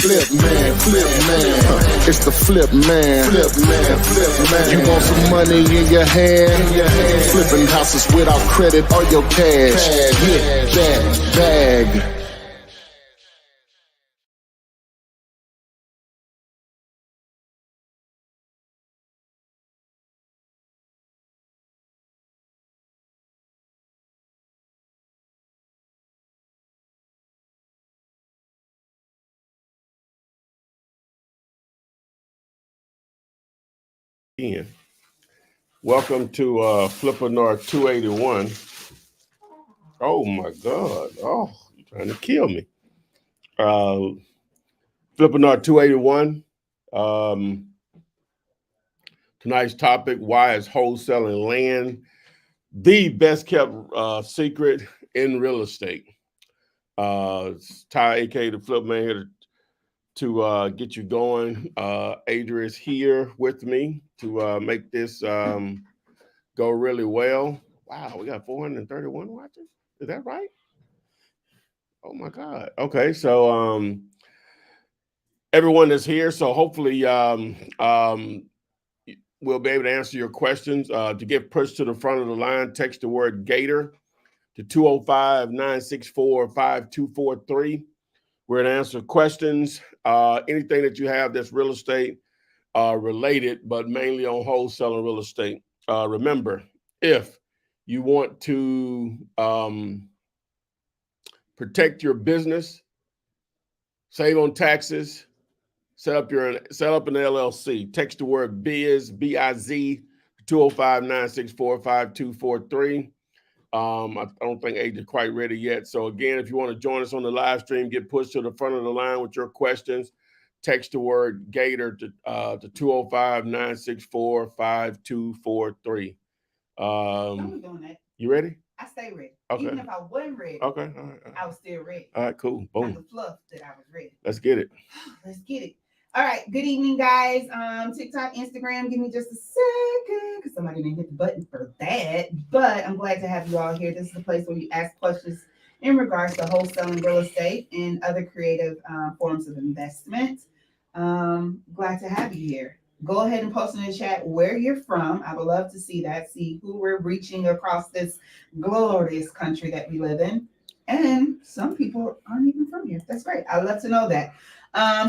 It's the flip man. You want some money in your hand? Flipping houses without credit or your cash. Get that bag. Welcome to Flippinar 281. Oh my God! Oh, you're trying to kill me. Flippinar 281. Tonight's topic: why is wholesaling land the best kept secret in real estate? Ty, aka the Flip Man, here to get you going. Adria is here with me to make this go really well. Wow, we got 431 watching. Is that right? Oh my God. Okay, so everyone is here, so hopefully we'll be able to answer your questions. To get pushed to the front of the line, text the word Gator to 205-964-5243. We're going to answer questions, anything that you have that's real estate related, but mainly on wholesaling real estate. Remember, if you want to protect your business, save on taxes, set up an LLC, text the word BIZ, B-I-Z, 205-964-5243. I don't think Age is quite ready yet. So again, if you want to join us on the live stream, get pushed to the front of the line with your questions. Text the word Gator to 205-964-5243. I'm doing that. You ready? I stay ready. Okay. Even if I wasn't ready, Okay. All right. I was still ready. All right, cool. Boom. Not the fluff that I was ready. Let's get it. Let's get it. All right. Good evening, guys. TikTok, Instagram. Give me just a second because somebody didn't hit the button for that. But I'm glad to have you all here. This is the place where you ask questions in regards to wholesaling real estate and other creative forms of investment. Glad to have you here. Go ahead and post in the chat where you're from. I would love to see that, see who we're reaching across this glorious country that we live in. And some people aren't even from here. That's great. I'd love to know that.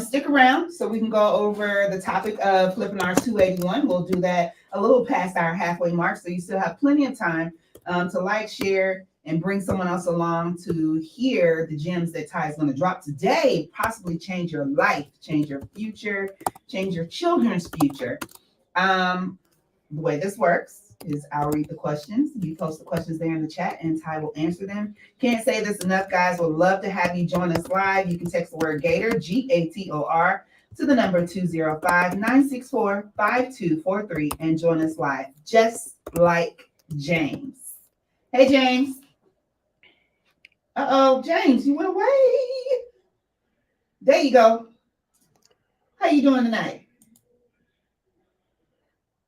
Stick around so we can go over the topic of Flippinar 281. We'll do that a little past our halfway mark, so you still have plenty of time to like, share, and bring someone else along to hear the gems that Ty is going to drop today, possibly change your life, change your future, change your children's future. The way this works is I'll read the questions. You post the questions there in the chat and Ty will answer them. Can't say this enough, guys. Would love to have you join us live. You can text the word Gator, Gator, to the number 205-964-5243 and join us live, just like James. Hey, James. Uh-oh, James, you went away. There you go. How you doing tonight?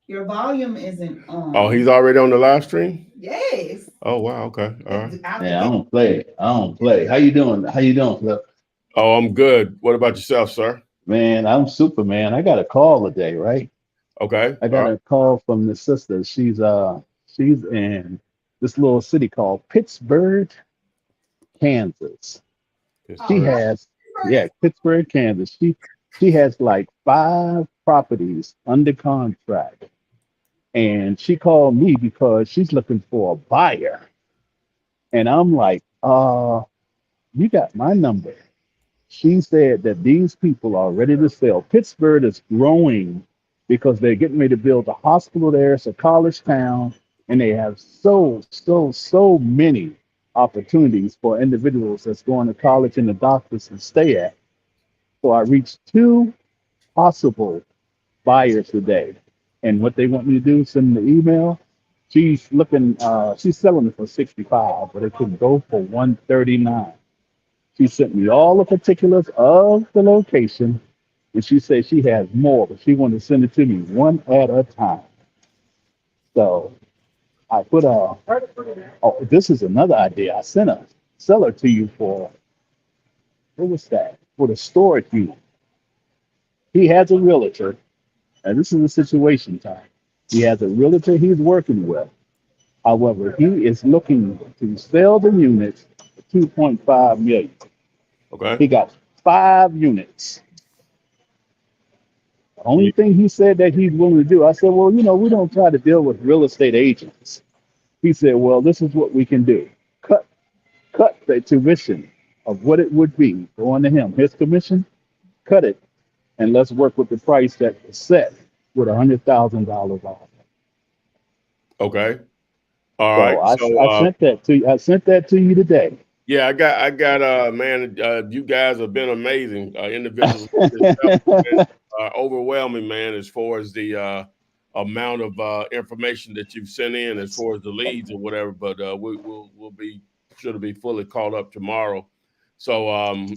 Your volume isn't on. Oh, he's already on the live stream? Yes. Oh, wow. Okay. All right. Yeah, I don't play. How you doing? Flip? Oh, I'm good. What about yourself, sir? Man, I'm super, man. I got a call today, right? Okay. I got a call from the sister. She's in this little city called Pittsburgh, Kansas. She has, Pittsburgh, Kansas. She has like 5 properties under contract. And she called me because she's looking for a buyer. And I'm like, you got my number. She said that these people are ready to sell. Pittsburgh is growing because they're getting ready to build a hospital there. It's a college town. And they have so many opportunities for individuals that's going to college and the doctors to stay at. So I reached 2 possible buyers today. And what they want me to do, send them the email. She's selling it for 65, but it could go for 139. She sent me all the particulars of the location, and she said she has more, but she wanted to send it to me one at a time. So I put this is another idea. I sent a seller to you for, what was that? For the storage unit. he has a realtor, and this is a situation time. He has a realtor he's working with. However, he is looking to sell the units for 2.5 million. Okay. He got 5 units. The only thing he said that he's willing to do, I said, well, we don't try to deal with real estate agents. He said, well, this is what we can do. Cut the tuition of what it would be going to him, his commission, cut it, and let's work with the price that was set with $100,000 off. Okay. All right. So I, So I sent that to you. I sent that to you today. yeah, I got man, you guys have been amazing. Individuals overwhelming, man, as far as the amount of information that you've sent in, as far as the leads or whatever. But we'll be sure to be fully caught up tomorrow. So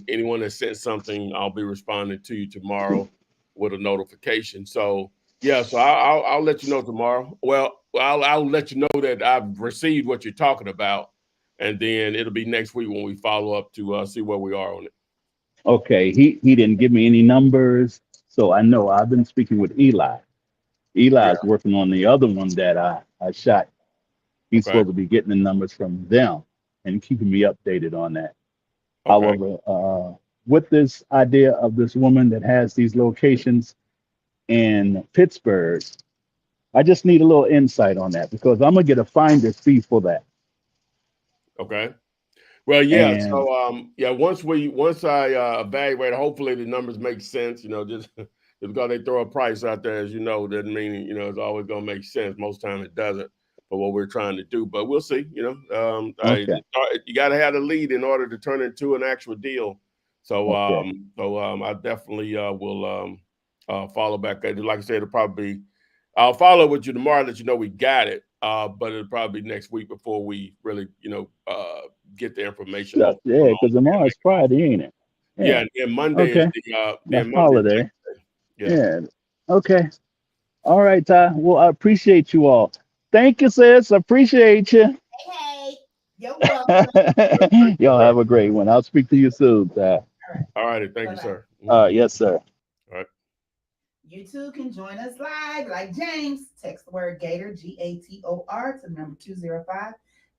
anyone that sent something, I'll be responding to you tomorrow with a notification. So yeah, so I'll let you know tomorrow. Well, I'll let you know that I've received what you're talking about, and then it'll be next week when we follow up to see where we are on it. Okay, he didn't give me any numbers, so I know I've been speaking with Eli. Yeah. Eli's working on the other one that I shot. He's Okay. supposed to be getting the numbers from them and keeping me updated on that. Okay. However, with this idea of this woman that has these locations in Pittsburgh, I just need a little insight on that because I'm gonna get a finder's fee for that. Okay. Well, yeah. And So, yeah. Once I evaluate, hopefully the numbers make sense. Just because they throw a price out there, as you know, doesn't mean it's always going to make sense. Most time it doesn't for what we're trying to do. But we'll see. okay, You got to have a lead in order to turn it into an actual deal. So, okay, I definitely will follow back. Like I said, it'll probably be. I'll follow with you tomorrow, let you know we got it. But it'll probably be next week before we really, get the information. yeah, because tomorrow is Friday, ain't it? Yeah, Yeah. and Monday is Okay. The then Monday. holiday. Yeah. Yeah. Okay. All right, Ty. Well, I appreciate you all. Thank you, sis. Appreciate you. Hey, you're welcome. Y'all have a great one. I'll speak to you soon, Ty. All right. All righty. Thank you, Bye-bye. sir. Yes, sir. All right. You too can join us live like James. Text the word Gator, Gator, to number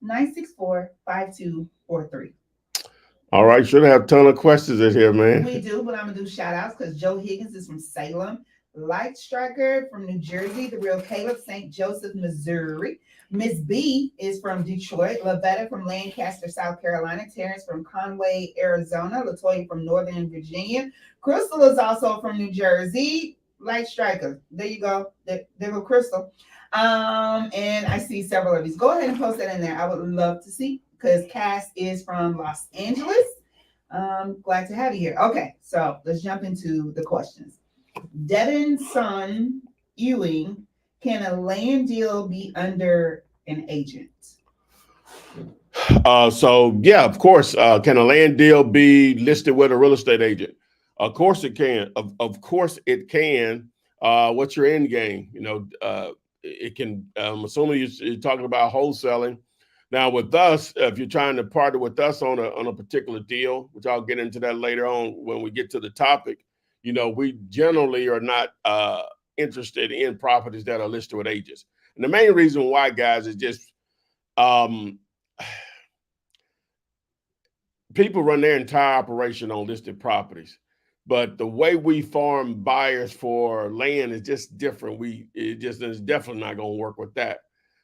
205-964-5243. All right. Should have a ton of questions in here, man. We do, but I'm going to do shout outs because Joe Higgins is from Salem. Light Striker from New Jersey. The Real Caleb, St. Joseph, Missouri. Miss B is from Detroit. Lavetta from Lancaster, South Carolina. Terrence from Conway, Arizona. Latoya from Northern Virginia. Crystal is also from New Jersey. Light Striker. There you go. There go Crystal. And I see several of these. Go ahead and post that in there. I would love to see because Cass is from Los Angeles. Glad to have you here. Okay, so let's jump into the questions. Devin's son Ewing, can a land deal be under an agent? So yeah, of course. Can a land deal be listed with a real estate agent? Of course it can. Of course it can. What's your end game? It can. I'm assuming you're talking about wholesaling. Now with us, if you're trying to partner with us on a particular deal, which I'll get into that later on when we get to the topic, we generally are not interested in properties that are listed with agents. And the main reason why, guys, is just people run their entire operation on listed properties. But the way we farm buyers for land is just different. It's definitely not going to work with that.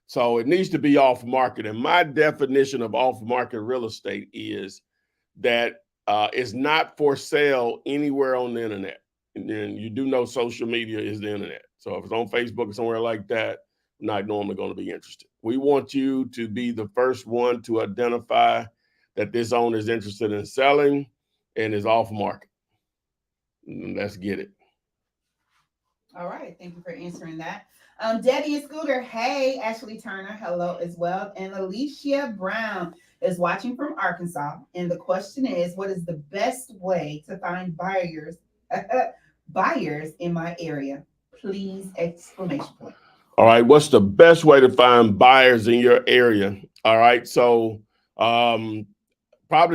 So it needs to be off market. And my definition of off market real estate is that it's not for sale anywhere on the internet. And then you do know social media is the internet. So if it's on Facebook or somewhere like that, I'm not normally going to be interested. We want you to be the first one to identify that this owner is interested in selling and is off market. Let's get it. All right. Thank you for answering that. Debbie and Scooter, hey. Ashley Turner, hello as well. And Alicia Brown is watching from Arkansas. And the question is, what is the best way to find buyers in my area? Please, exclamation point. All right. What's the best way to find buyers in your area? All right. So probably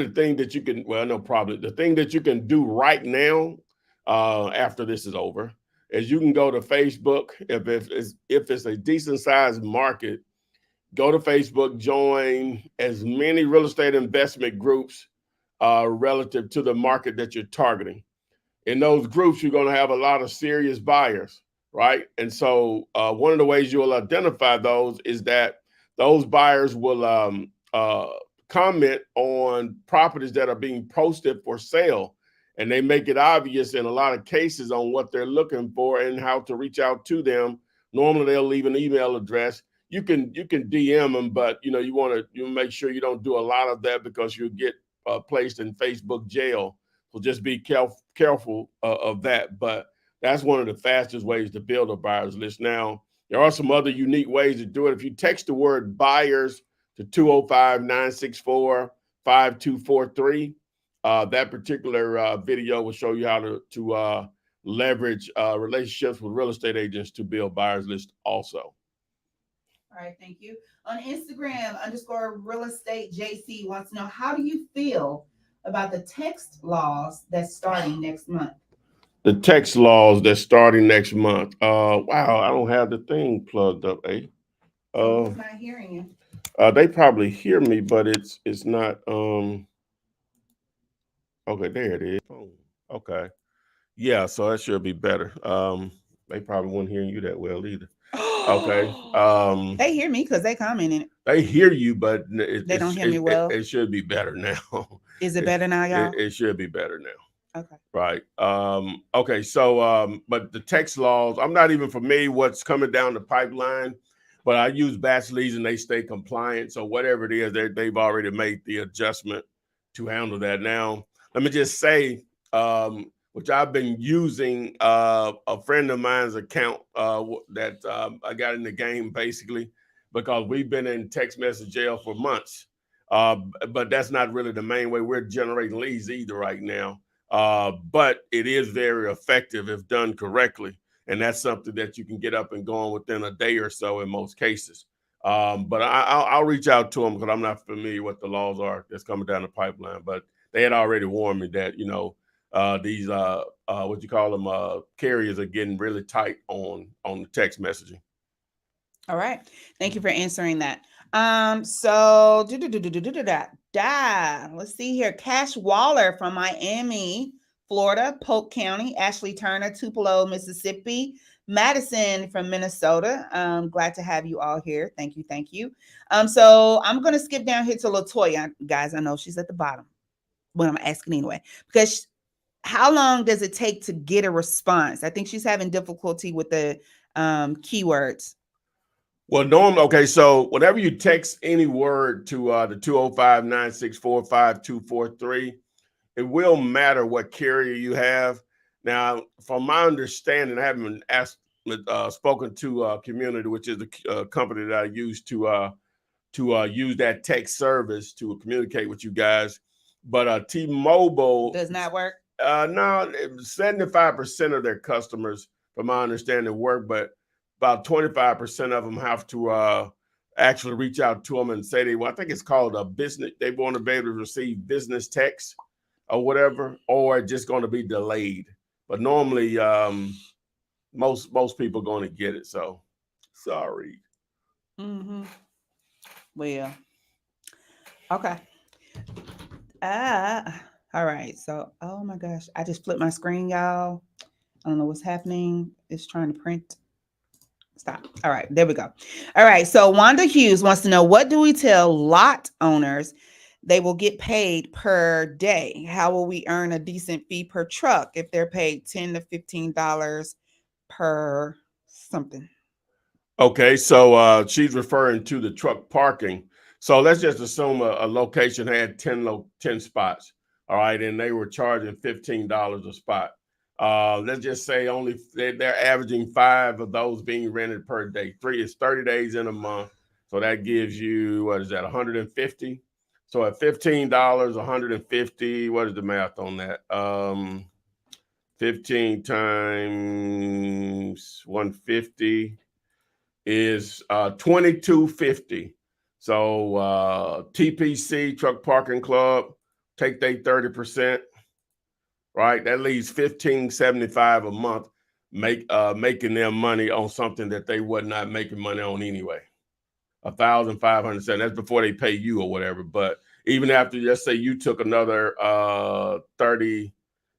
the thing that you can, the thing that you can do right now after this is over is you can go to Facebook. If it's a decent sized market, go to Facebook, join as many real estate investment groups relative to the market that you're targeting. In those groups, you're going to have a lot of serious buyers, right? And so one of the ways you'll identify those is that those buyers will comment on properties that are being posted for sale. And they make it obvious in a lot of cases on what they're looking for and how to reach out to them. Normally, they'll leave an email address. You can DM them, but you want to make sure you don't do a lot of that because you'll get placed in Facebook jail. So just be careful of that. But that's one of the fastest ways to build a buyers list. Now, there are some other unique ways to do it. If you text the word buyers to 205-964-5243, that particular video will show you how to leverage relationships with real estate agents to build buyers list also. All right, thank you. On Instagram, _real estate JC wants to know, how do you feel about the text laws that's starting next month? The text laws that's starting next month. Wow, I don't have the thing plugged up, eh? Who's not hearing you? They probably hear me, but it's not. Okay, there it is. Okay, yeah, so that should be better. They probably weren't hearing you that well either. Okay. They hear me because they commented. They hear you, but they don't hear me well. It should be better now. Is it better now, y'all? It should be better now. Okay. Right. Okay. So, but the text laws, I'm not even familiar what's coming down the pipeline, but I use batch leads and they stay compliant. So whatever it is, they've already made the adjustment to handle that. Now, let me just say, which I've been using a friend of mine's account that I got in the game basically because we've been in text message jail for months. But that's not really the main way we're generating leads either right now. But it is very effective if done correctly. And that's something that you can get up and going within a day or so in most cases. But I'll reach out to them because I'm not familiar what the laws are that's coming down the pipeline. But they had already warned me that, these what you call them carriers are getting really tight on the text messaging. All right, thank you for answering that. So let's see here. Cash Waller from Miami, Florida, Polk County, Ashley Turner, Tupelo, Mississippi, Madison from Minnesota. Glad to have you all here. Thank you. So I'm gonna skip down here to Latoya, guys. I know she's at the bottom, but I'm asking anyway because how long does it take to get a response? I think she's having difficulty with the keywords. Well, normally, okay, so whenever you text any word to the 205-964-5243, it will matter what carrier you have. Now, from my understanding, I haven't spoken to Community, which is the company that I use to use that text service to communicate with you guys. But T-Mobile does not work. No, 75% of their customers, from my understanding, work, but about 25% of them have to actually reach out to them and say I think it's called a business. They want to be able to receive business text or whatever, or just going to be delayed. But normally, most people are going to get it. So, sorry. Mm-hmm. Well, okay. All right. So, oh my gosh, I just flipped my screen, y'all. I don't know what's happening. It's trying to print. Stop. All right, there we go. All right. So Wanda Hughes wants to know, what do we tell lot owners they will get paid per day? How will we earn a decent fee per truck if they're paid $10 to $15 per something? Okay, so she's referring to the truck parking. So let's just assume a location had 10 spots. All right, and they were charging $15 a spot. Let's just say they're averaging 5 of those being rented per day. 3 is 30 days in a month. So that gives you, what is that, 150? So at $15, 150, what is the math on that? 15 times 150 is $22.50. So TPC, Truck Parking Club, take their 30%. right? That leaves $1,575 a month making them money on something that they were not making money on anyway. 1,507. That's before they pay you or whatever. But even after, let's say you took another 30.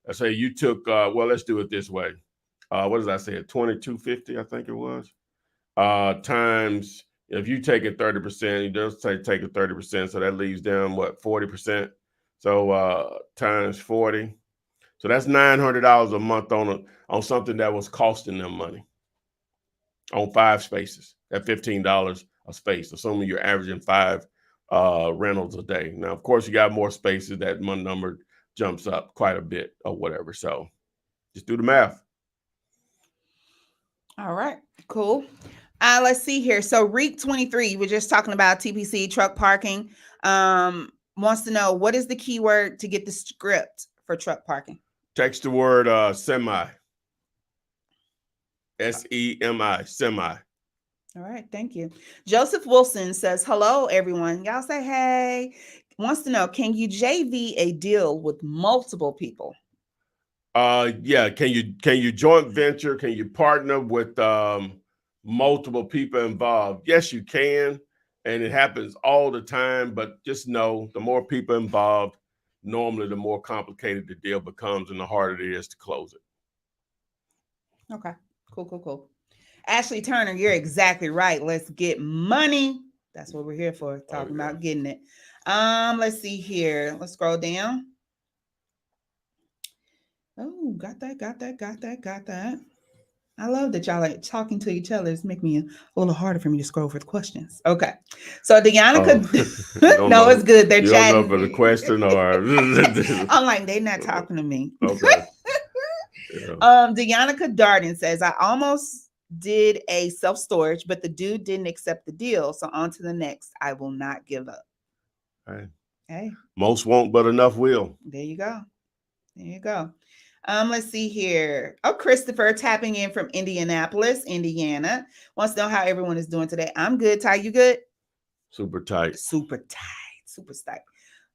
Let's say you took. Well, let's do it this way. What did I say? 2,250, I think it was. Times, if you take it 30%, you just take it 30%. So that leaves them what, 40%. So times 40. So that's $900 a month on something that was costing them money on 5 spaces at $15 a space, assuming you're averaging 5 rentals a day. Now, of course, you got more spaces, that number jumps up quite a bit or whatever. So just do the math. All right, cool. Let's see here. So Reek 23, we're just talking about TPC truck parking. Wants to know, what is the keyword to get the script for truck parking? Text the word semi. SEMI, semi. All right, thank you. Joseph Wilson says, hello, everyone. Y'all say hey. Wants to know, can you JV a deal with multiple people? Yeah. Can you joint venture? Can you partner with multiple people involved? Yes, you can. And it happens all the time, but just know the more people involved, normally the more complicated the deal becomes and the harder it is to close it. Okay, cool. Ashley Turner, you're exactly right. Let's get money. That's what we're here for, talking about getting it. Let's see here. Let's scroll down. Oh, got that. I love that y'all like talking to each other. It's making me a little harder for me to scroll for the questions. Okay. So Deanna could no, it's good. They're chatting. Don't know for the question or I'm like, they're not talking to me. Okay. Yeah. Deanna Darden says, I almost did a self-storage, but the dude didn't accept the deal. So on to the next. I will not give up. Hey. Most won't, but enough will. There you go. Let's see here. Oh, Christopher tapping in from Indianapolis, Indiana. Wants to know how everyone is doing today. I'm good. Ty, you good? Super tight.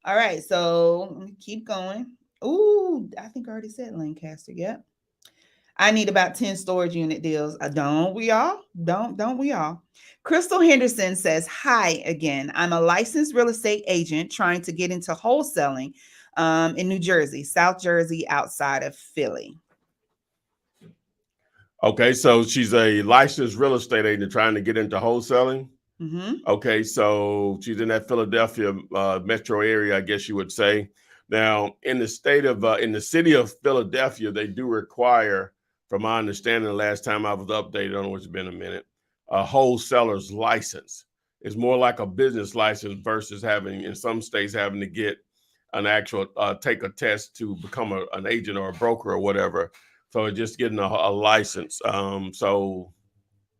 All right, so let me keep going. Ooh, I think I already said Lancaster. Yep. I need about 10 storage unit deals. Don't we all? Don't we all? Crystal Henderson says, hi again. I'm a licensed real estate agent trying to get into wholesaling in New Jersey, South Jersey, outside of Philly. Okay, so she's a licensed real estate agent trying to get into wholesaling. Mm-hmm. Okay, so she's in that Philadelphia metro area, I guess you would say. Now, in the city of Philadelphia, they do require, from my understanding, the last time I was updated on, which has been a minute, a wholesaler's license. It's more like a business license versus having, in some states, having to get an actual, take a test to become an agent or a broker or whatever. So it's just getting a license. So,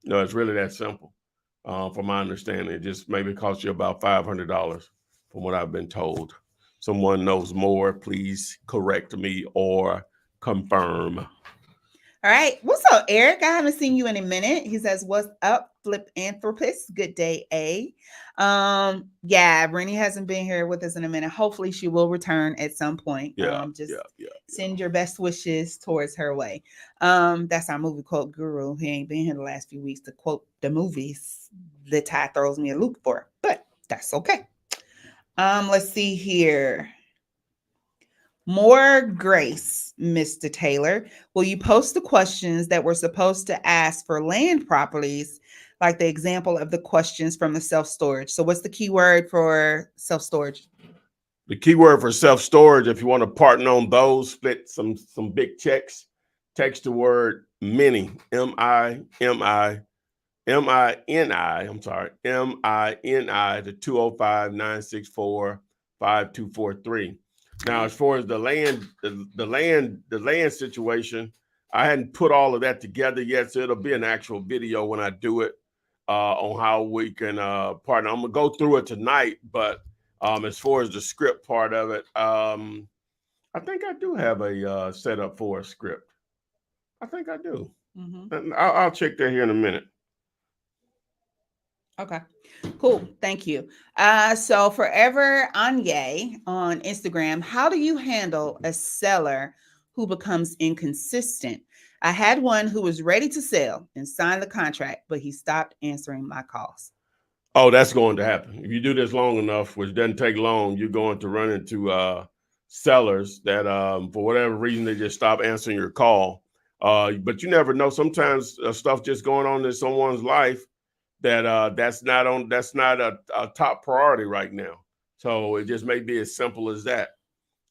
it's really that simple. From my understanding, it just maybe costs you about $500 from what I've been told. Someone knows more, please correct me or confirm. All right. What's up, Eric? I haven't seen you in a minute. He says, what's up, Flippanthropist? Good day, A. Yeah, Rennie hasn't been here with us in a minute. Hopefully she will return at some point. Send your best wishes towards her way. That's our movie quote guru. He ain't been here the last few weeks to quote the movies that Ty throws me a loop for, but that's okay. Let's see here. More grace, Mr. Taylor. Will you post the questions that we're supposed to ask for land properties, like the example of the questions from the self-storage? So what's the keyword for self-storage? The keyword for self-storage, if you want to partner on those, split some big checks, text the word mini, M-I-N-I, to 205-964-5243. Now, as far as the land situation, I hadn't put all of that together yet, so it'll be an actual video when I do it on how we can partner. I'm gonna go through it tonight, but as far as the script part of it, I think I do have a setup for a script. I think I do. Mm-hmm. I'll check that here in a minute. Okay, cool. Thank you. So Forever Anye on Instagram, how do you handle a seller who becomes inconsistent. I had one who was ready to sell and sign the contract, but he stopped answering my calls. Oh, that's going to happen. If you do this long enough, which doesn't take long, you're going to run into sellers that, for whatever reason, they just stop answering your call. But you never know. Sometimes stuff just going on in someone's life that that's not a top priority right now. So it just may be as simple as that.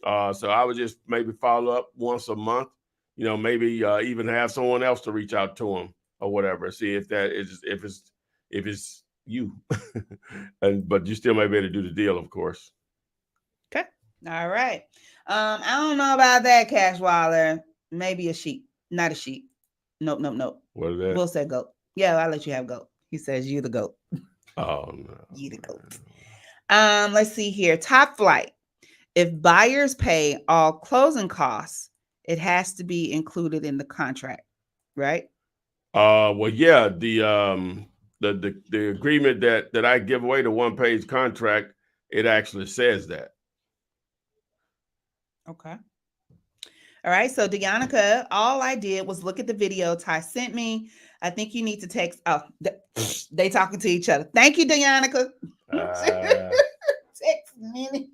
So I would just maybe follow up once a month. Maybe even have someone else to reach out to them or whatever. See if it's you, but you still might be able to do the deal, of course. Okay. All right. I don't know about that, Cash Waller. Maybe a sheep, not a sheep. Nope. What is that? Will said goat. Yeah, I'll let you have goat. He says you the goat. Oh no. You the goat. Let's see here. Top Flight. If buyers pay all closing costs, it has to be included in the contract, right? Well, yeah, the agreement that I give away, the one-page contract, it actually says that. Okay. All right. So Deonica, all I did was look at the video Ty sent me. I think you need to text. Oh, they talking to each other. Thank you, Deonica. Text me.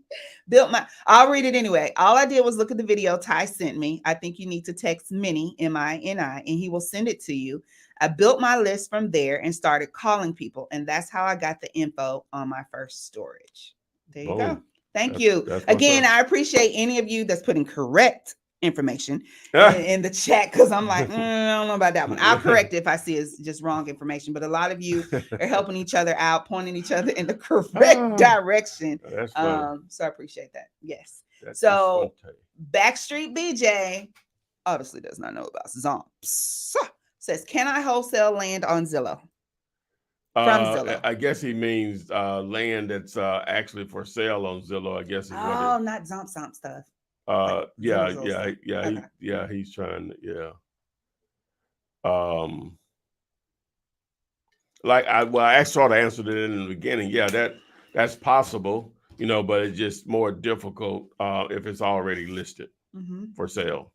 I'll read it anyway. All I did was look at the video Ty sent me. I think you need to text Minnie, M-I-N-I, and he will send it to you. I built my list from there and started calling people. And that's how I got the info on my first storage. There you go. Thank you. Again, I appreciate any of you that's putting correct information in the chat, because I'm like, I don't know about that one. I'll correct it if I see it's just wrong information. But a lot of you are helping each other out, pointing each other in the correct direction. So I appreciate that. Yes. So Backstreet BJ obviously does not know about Zomps. Says, can I wholesale land on Zillow? From Zillow. I guess he means land that's actually for sale on Zillow, I guess. Not Zomp stuff. He's trying to, I sort of answered it in the beginning. Yeah, that's possible, but it's just more difficult if it's already listed for sale.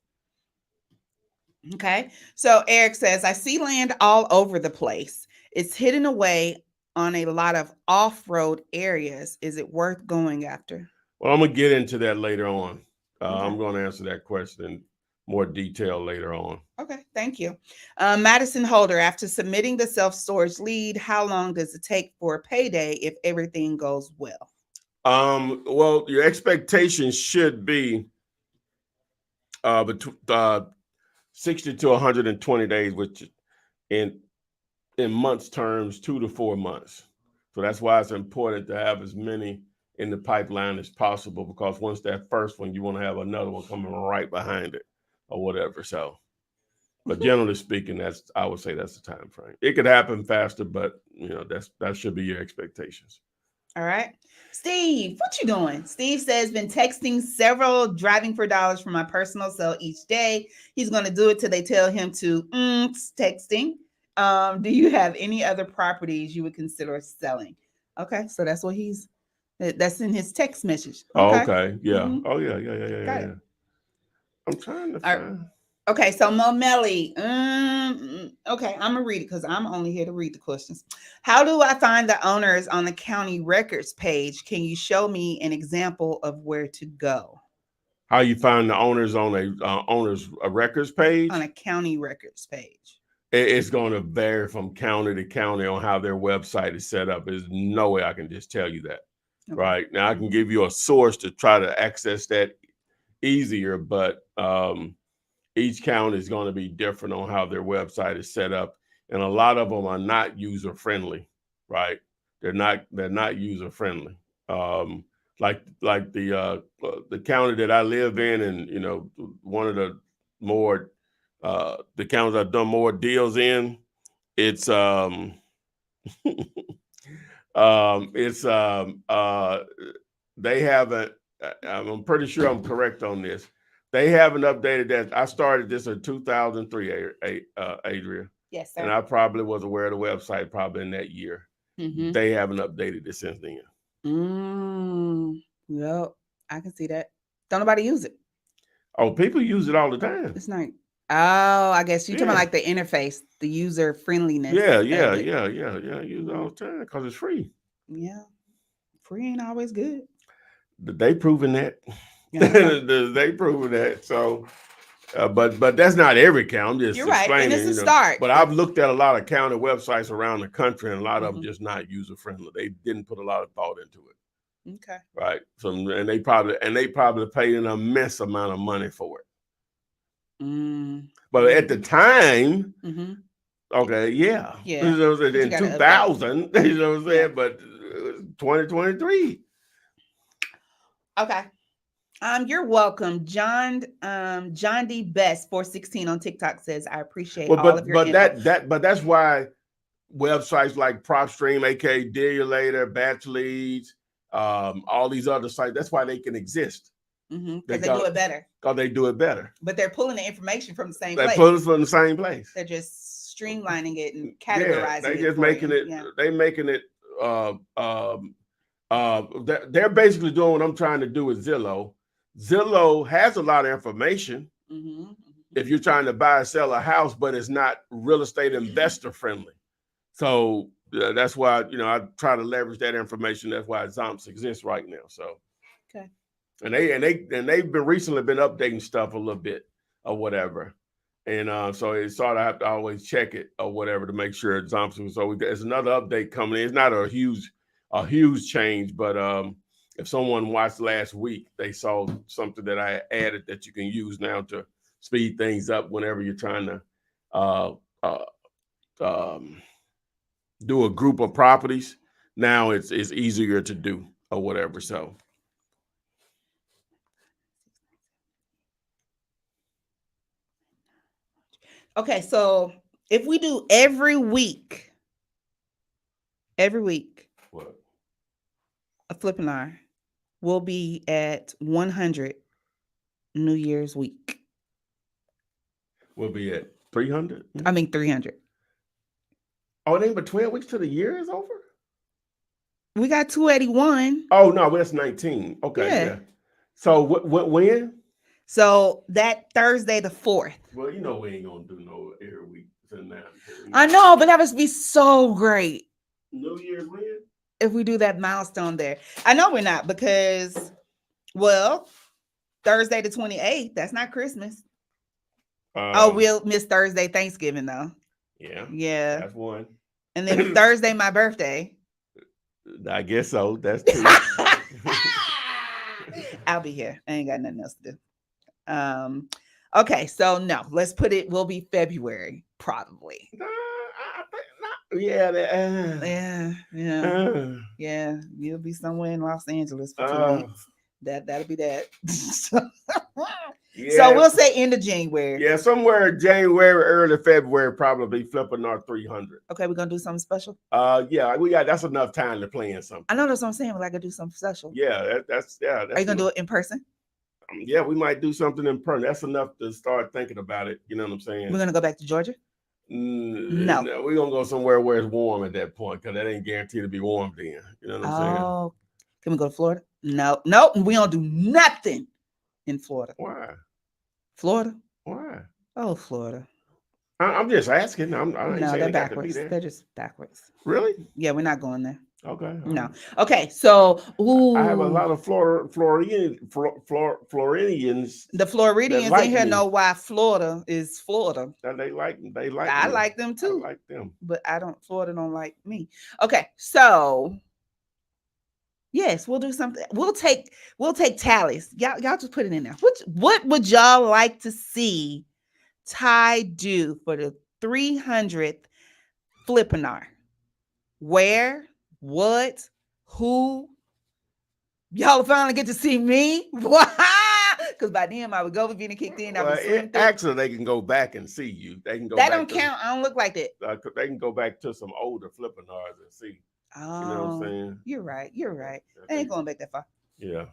Okay. So Eric says, I see land all over the place. It's hidden away on a lot of off-road areas. Is it worth going after? Well, I'm going to get into that later on. I'm going to answer that question in more detail later on. Okay, thank you. Madison Holder, after submitting the self-storage lead, how long does it take for a payday if everything goes well? Well, your expectations should be between 60 to 120 days, which in months terms, 2 to 4 months. So that's why it's important to have as many in the pipeline as possible, because once that first one, you want to have another one coming right behind it or whatever. So, but generally speaking, I would say that's the time frame. It could happen faster, but that should be your expectations. All right. Steve, what you doing? Steve says, been texting several driving for dollars for my personal cell each day. He's going to do it till they tell him to texting. Do you have any other properties you would consider selling? Okay. So that's what that's in his text message. Okay. Okay. Yeah. Mm-hmm. Oh yeah. I'm trying to find. Okay, so Momelli. Okay, I'm gonna read it because I'm only here to read the questions. How do I find the owners on the county records page? Can you show me an example of where to go? How you find the owners on a owner's records page? On a county records page. It's going to vary from county to county on how their website is set up. There's no way I can just tell you that. Okay. Right now, I can give you a source to try to access that easier, but each county is going to be different on how their website is set up, and a lot of them are not user friendly. Right? They're not user friendly. Like the county that I live in, and one of the more the counties I've done more deals in, it's they haven't. I'm pretty sure I'm correct on this. They haven't updated that. I started this in 2003, Adria. Yes, sir. And I probably was aware of the website probably in that year. Mm-hmm. They haven't updated it since then. Yep, I can see that. Don't nobody use it. Oh, people use it all the time. It's not. Oh, I guess you're talking about Yeah. like the interface, the user friendliness. Yeah, of yeah, it. yeah, yeah, yeah. Use it all the time because it's free. Yeah. Free ain't always good. They proving that. Yeah, okay. They proving that. So, but that's not every county. I'm just You're right, and explaining. it's a You know, start. but I've looked at a lot of county websites around the country, and a lot of them Mhm. just not user friendly. They didn't put a lot of thought into it. Okay. Right. So, and they probably paid an immense amount of money for it. Mm. But at the time, Mm-hmm. okay, yeah. Yeah. You know what I'm But you saying? In gotta 2000, you know what I'm saying? Yeah. But 2023. Okay. You're welcome. John D. Best 416 on TikTok says, I appreciate Well, all of your info. that's why websites like PropStream, aka Deal You Later, Batch Leads, all these other sites, that's why they can exist. Because they do it better. Because they do it better. But they're pulling the information from the same They place. pull it from the same place. They're just streamlining it and categorizing it. They just making it. Yeah. They making it. They're basically doing what I'm trying to do with Zillow. Zillow has a lot of information if you're trying to buy or sell a house, but it's not real estate investor friendly. So that's why I try to leverage that information. That's why Zomps exists right now. So okay. And they've recently been updating stuff a little bit or whatever, and so it's sort of have to always check it or whatever to make sure it's Zomps. So there's another update coming in. It's not a huge change, but if someone watched last week, they saw something that I added that you can use now to speed things up whenever you're trying to do a group of properties. Now it's easier to do or whatever. So. Okay, so if we do every week, What? a Flippinar, we'll be at 100 New Year's week. We'll be at 300. I mean 300. Oh, it ain't but 12 weeks till the year is over? We got 281. Oh, no, that's 19. Okay, yeah. So when? So that Thursday the 4th. Well, we ain't gonna do no every week from now. I know, but that would be so great. New Year's when? If we do that milestone there. I know we're not because, well, Thursday the 28th, that's not Christmas. We'll miss Thursday Thanksgiving though. Yeah. That's one. And then Thursday my birthday. I guess so. That's two. I'll be here. I ain't got nothing else to do. Okay, so no, let's put it. We'll be February probably. Yeah. You'll be somewhere in Los Angeles for 2 weeks. That'll be that. So we'll say end of January. Yeah, somewhere January, early February, probably Flippinar 300. Okay, we're gonna do something special. Yeah, that's enough time to plan something. I know that's what I'm saying. We're like gonna do something special. Yeah, that's Are you gonna do it in person? Yeah, we might do something in person. That's enough to start thinking about it. You know what I'm saying? We're gonna go back to Georgia. No, we're gonna go somewhere where it's warm at that point because that ain't guaranteed to be warm then. You know what I'm saying? Oh, can we go to Florida? No, we don't do nothing in Florida. Why? Florida? Why? Oh, Florida. I'm just asking. I ain't no, saying they're backwards. They're just backwards. Really? Yeah, we're not going there. Okay. No. Okay, so I have a lot of Floridians. The Floridians like in here me. know why Florida is Florida. And they like. I like them too. I like them, but Florida don't like me. Okay, so yes, we'll do something. We'll take tallies. Y'all just put it in there. What would y'all like to see Ty do for the 300th Flippinar? Where? What? Who? Y'all finally get to see me? Because by then my recovery kicked in. Actually, they can go back and see you. They can go. That don't count. I don't look like that. They can go back to some older Flippinars and see. Oh, you know what I'm saying? You're right. They ain't going back that far. Yeah.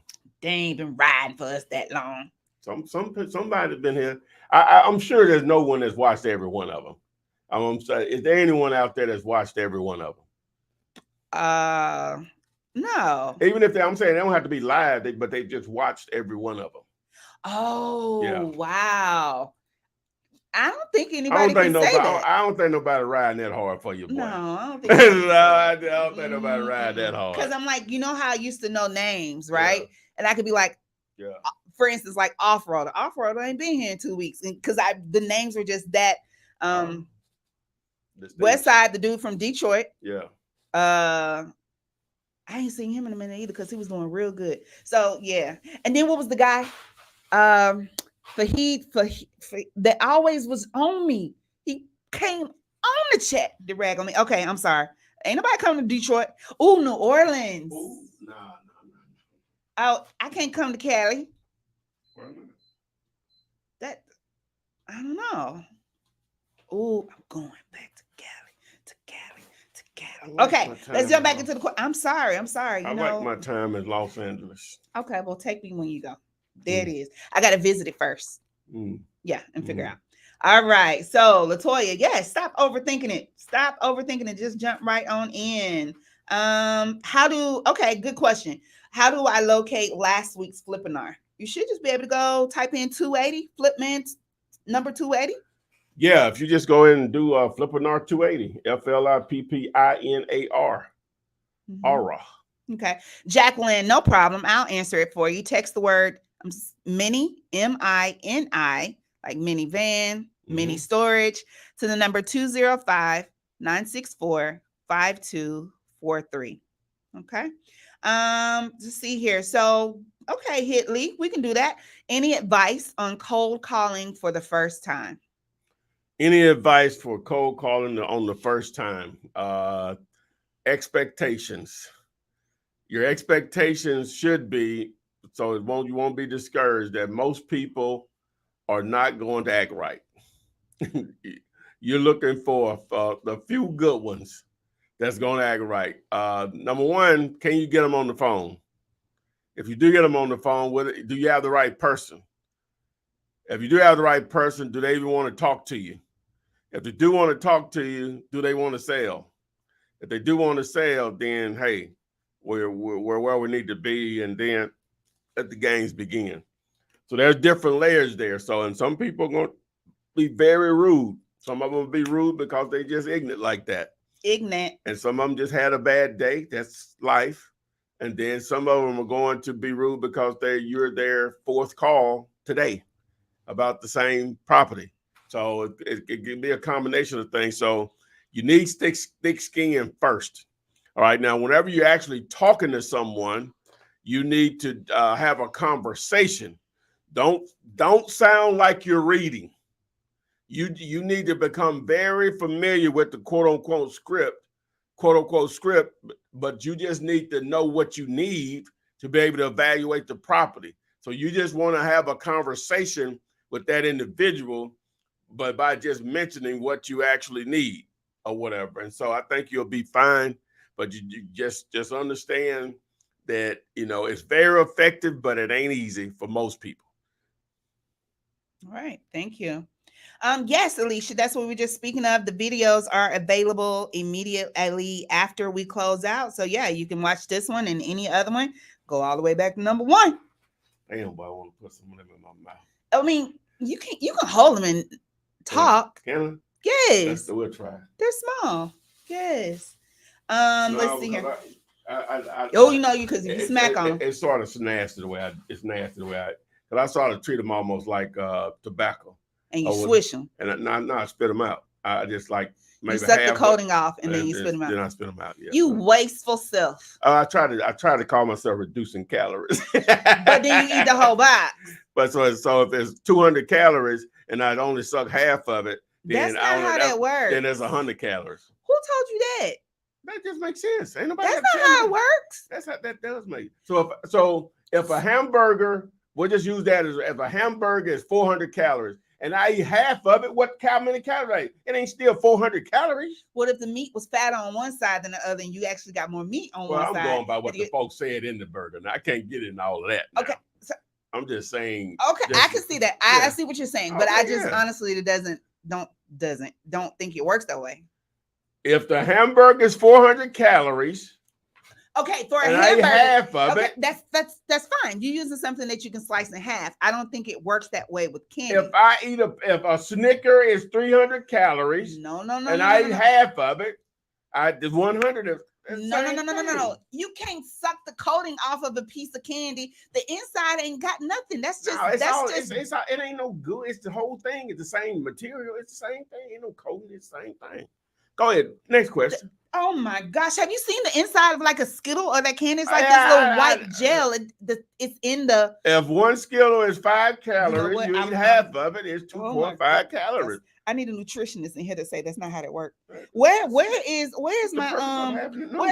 They ain't been riding for us that long. Somebody's been here. I'm sure there's no one that's watched every one of them. I'm saying, is there anyone out there that's watched every one of them? No. Even if I'm saying they don't have to be live, but they just watched every one of them. Oh, Yeah. wow. I don't think I anybody don't can think say nobody. that. I don't think nobody riding that hard for you, boy. No, I don't think No, anybody can say I that. don't think nobody riding that hard. Because I'm like, you know how I used to know names, right? Yeah. And I could be like, Yeah. for instance, like off-roader. Off-roader ain't been here in 2 weeks. Because the names were just that. West Side, the dude from Detroit. Yeah. I ain't seen him in a minute either because he was doing real good. So yeah. And then what was the guy? Fahid that always was on me. He came on the chat to rag on me. Okay, I'm sorry. Ain't nobody coming to Detroit. Oh, New Orleans. Ooh, nah. Oh, I can't come to Cali. Why not? That I don't know. Oh, I'm going back to Cali. Okay, let's jump back into the. I'm sorry. I like my time in Los Angeles. Okay, well, take me when you go. There it is. I got to visit it first. Yeah, and figure out. All right. So, Latoya, yes, stop overthinking it. Stop overthinking it. Just jump right on in. Okay, good question. How do I locate last week's Flippinar? You should just be able to go type in 280, Flipman number 280. Yeah, if you just go in and do Flippinar 280, Flippinar, aura. Okay. Jacqueline, no problem. I'll answer it for you. Text the word mini, MINI, like minivan, mini storage, to the number 205-964-5243. Okay. Let's see here. So, okay, Hitley, we can do that. Any advice on cold calling for the first time? Any advice for cold calling on the first time? Expectations. Your expectations should be, so you won't be discouraged, that most people are not going to act right. You're looking for the few good ones that's going to act right. Number one, can you get them on the phone? If you do get them on the phone, do you have the right person? If you do have the right person, do they even want to talk to you? If they do want to talk to you, do they want to sell? If they do want to sell, then hey, we're where we need to be, and then let the games begin. So there's different layers there. So, and some people are going to be very rude. Some of them will be rude because they just ignorant like that. Ignorant. And some of them just had a bad day. That's life. And then some of them are going to be rude because you're their fourth call today about the same property. So it can be a combination of things. So you need thick skin first. All right. Now, whenever you're actually talking to someone, you need to have a conversation. Don't sound like you're reading. You need to become very familiar with the quote unquote script, but you just need to know what you need to be able to evaluate the property. So you just want to have a conversation with that individual, but by just mentioning what you actually need or whatever. And so I think you'll be fine, but you just understand that, it's very effective, but it ain't easy for most people. All right. Thank you. Yes, Alicia, that's what we were just speaking of. The videos are available immediately after we close out. So yeah, you can watch this one and any other one. Go all the way back to number 1. Damn, boy, I want to put some of them in my mouth. I mean, you can hold them and talk. Can I? Yes. We'll try. They're small. Yes. Let's see here. Because if you smack on them. It's sort of nasty the way I because I sort of treat them almost like tobacco. And you swish them. And I spit them out. I just like maybe you suck the coating off and then you spit them out. Then I spit them out. Yeah. You wasteful self. I try to call myself reducing calories. But then you eat the whole box. But so if it's 200 calories and I'd only suck half of it, then that's not how that works. Then there's 100 calories. Who told you that? That just makes sense. Ain't nobody. That's not how it works. That's how that does make. So if a hamburger, we'll just use that as if a hamburger is 400 calories and I eat half of it, how many calories? It ain't still 400 calories. What if the meat was fat on one side than the other and you actually got more meat on one side? Well, I'm going by what the folks said in the burger. Now, I can't get into all of that. Okay. So, I'm just saying. Okay, I can see that. I see what you're saying, but I just honestly don't think it works that way. If the hamburger is 400 calories, Okay, for a And I ate hamburger, half of okay, it. that's fine. You're using something that you can slice in half. I don't think it works that way with candy. If I eat if a Snicker is 300 calories, No, and I eat half of it, the 100 is No. You can't suck the coating off of a piece of candy. The inside ain't got nothing. That's just it ain't no good. It's the whole thing. It's the same material. It's the same thing. Ain't no coating. It's the same thing. Go ahead. Next question. Oh my gosh. Have you seen the inside of like a Skittle or that candy? It's like this little white gel. It's in the. If one Skittle is 5 calories, you eat half of it. It's 2.5 calories. I need a nutritionist in here to say that's not how that works. Where's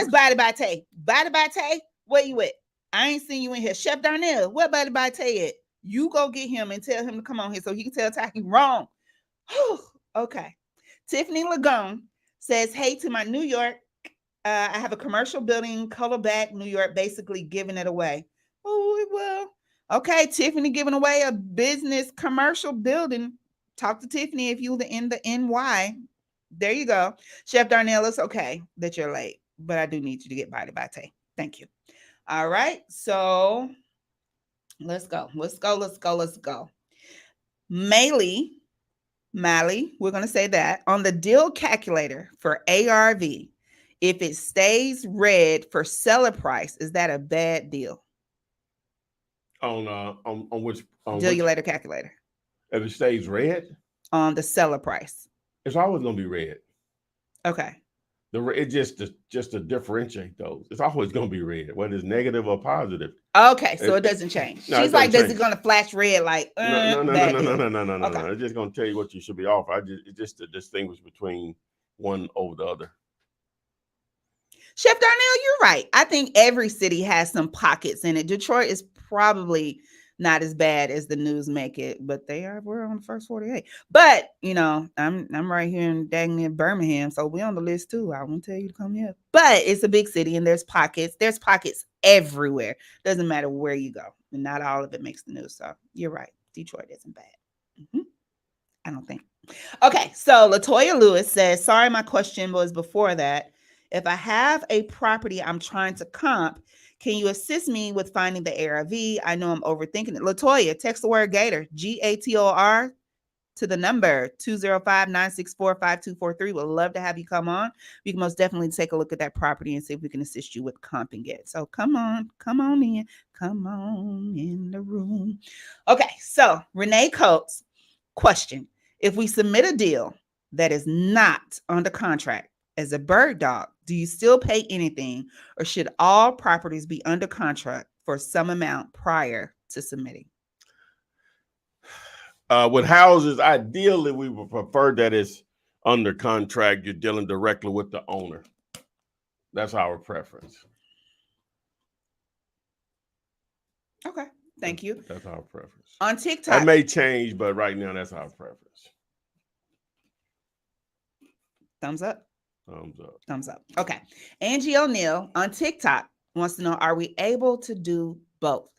Body by Tay? Body by Tay, where you at? I ain't seen you in here. Chef Darnell, where Body by Tay at? You go get him and tell him to come on here so he can tell Ty he's wrong. Okay. Tiffany Lagone says, hey to my New York. I have a commercial building, Colorback, New York, basically giving it away. Oh, well. Okay, Tiffany giving away a business commercial building. Talk to Tiffany if you're in the NY. There you go. Chef Darnell, it's okay that you're late, but I do need you to get Body by Tay. Thank you. All right. So let's go. Mally, we're going to say that on the deal calculator for ARV, if it stays red for seller price, is that a bad deal? On which Deal calculator? If it stays red on the seller price, it's always going to be red. Okay. It just to differentiate those. It's always going to be red, whether it's negative or positive. Okay, so it doesn't change. No, she's like, does it going to flash red? Like, no. Okay. It's just going to tell you what you should be offered. It's just to distinguish between one over the other. Chef Darnell, you're right. I think every city has some pockets in it. Detroit is probably not as bad as the news make it, but we're on the first 48. But I'm right here in dang near Birmingham, so we're on the list too. I won't tell you to come here. But it's a big city and there's pockets. There's pockets everywhere. Doesn't matter where you go. And not all of it makes the news. So you're right. Detroit isn't bad. I don't think. Okay, so Latoya Lewis says, sorry, my question was before that. If I have a property I'm trying to comp, can you assist me with finding the ARV? I know I'm overthinking it. Latoya, text the word Gator, GATOR, to the number 205-964-5243. We'd love to have you come on. We can most definitely take a look at that property and see if we can assist you with comping it. So come on in the room. Okay, so Renee Coates, question. If we submit a deal that is not under contract as a bird dog, do you still pay anything, or should all properties be under contract for some amount prior to submitting? With houses, ideally, we would prefer that it's under contract. You're dealing directly with the owner. That's our preference. Okay, thank you. That's our preference. On TikTok. That may change, but right now, that's our preference. Thumbs up. Thumbs up. Okay. Angie O'Neill on TikTok wants to know, are we able to do both?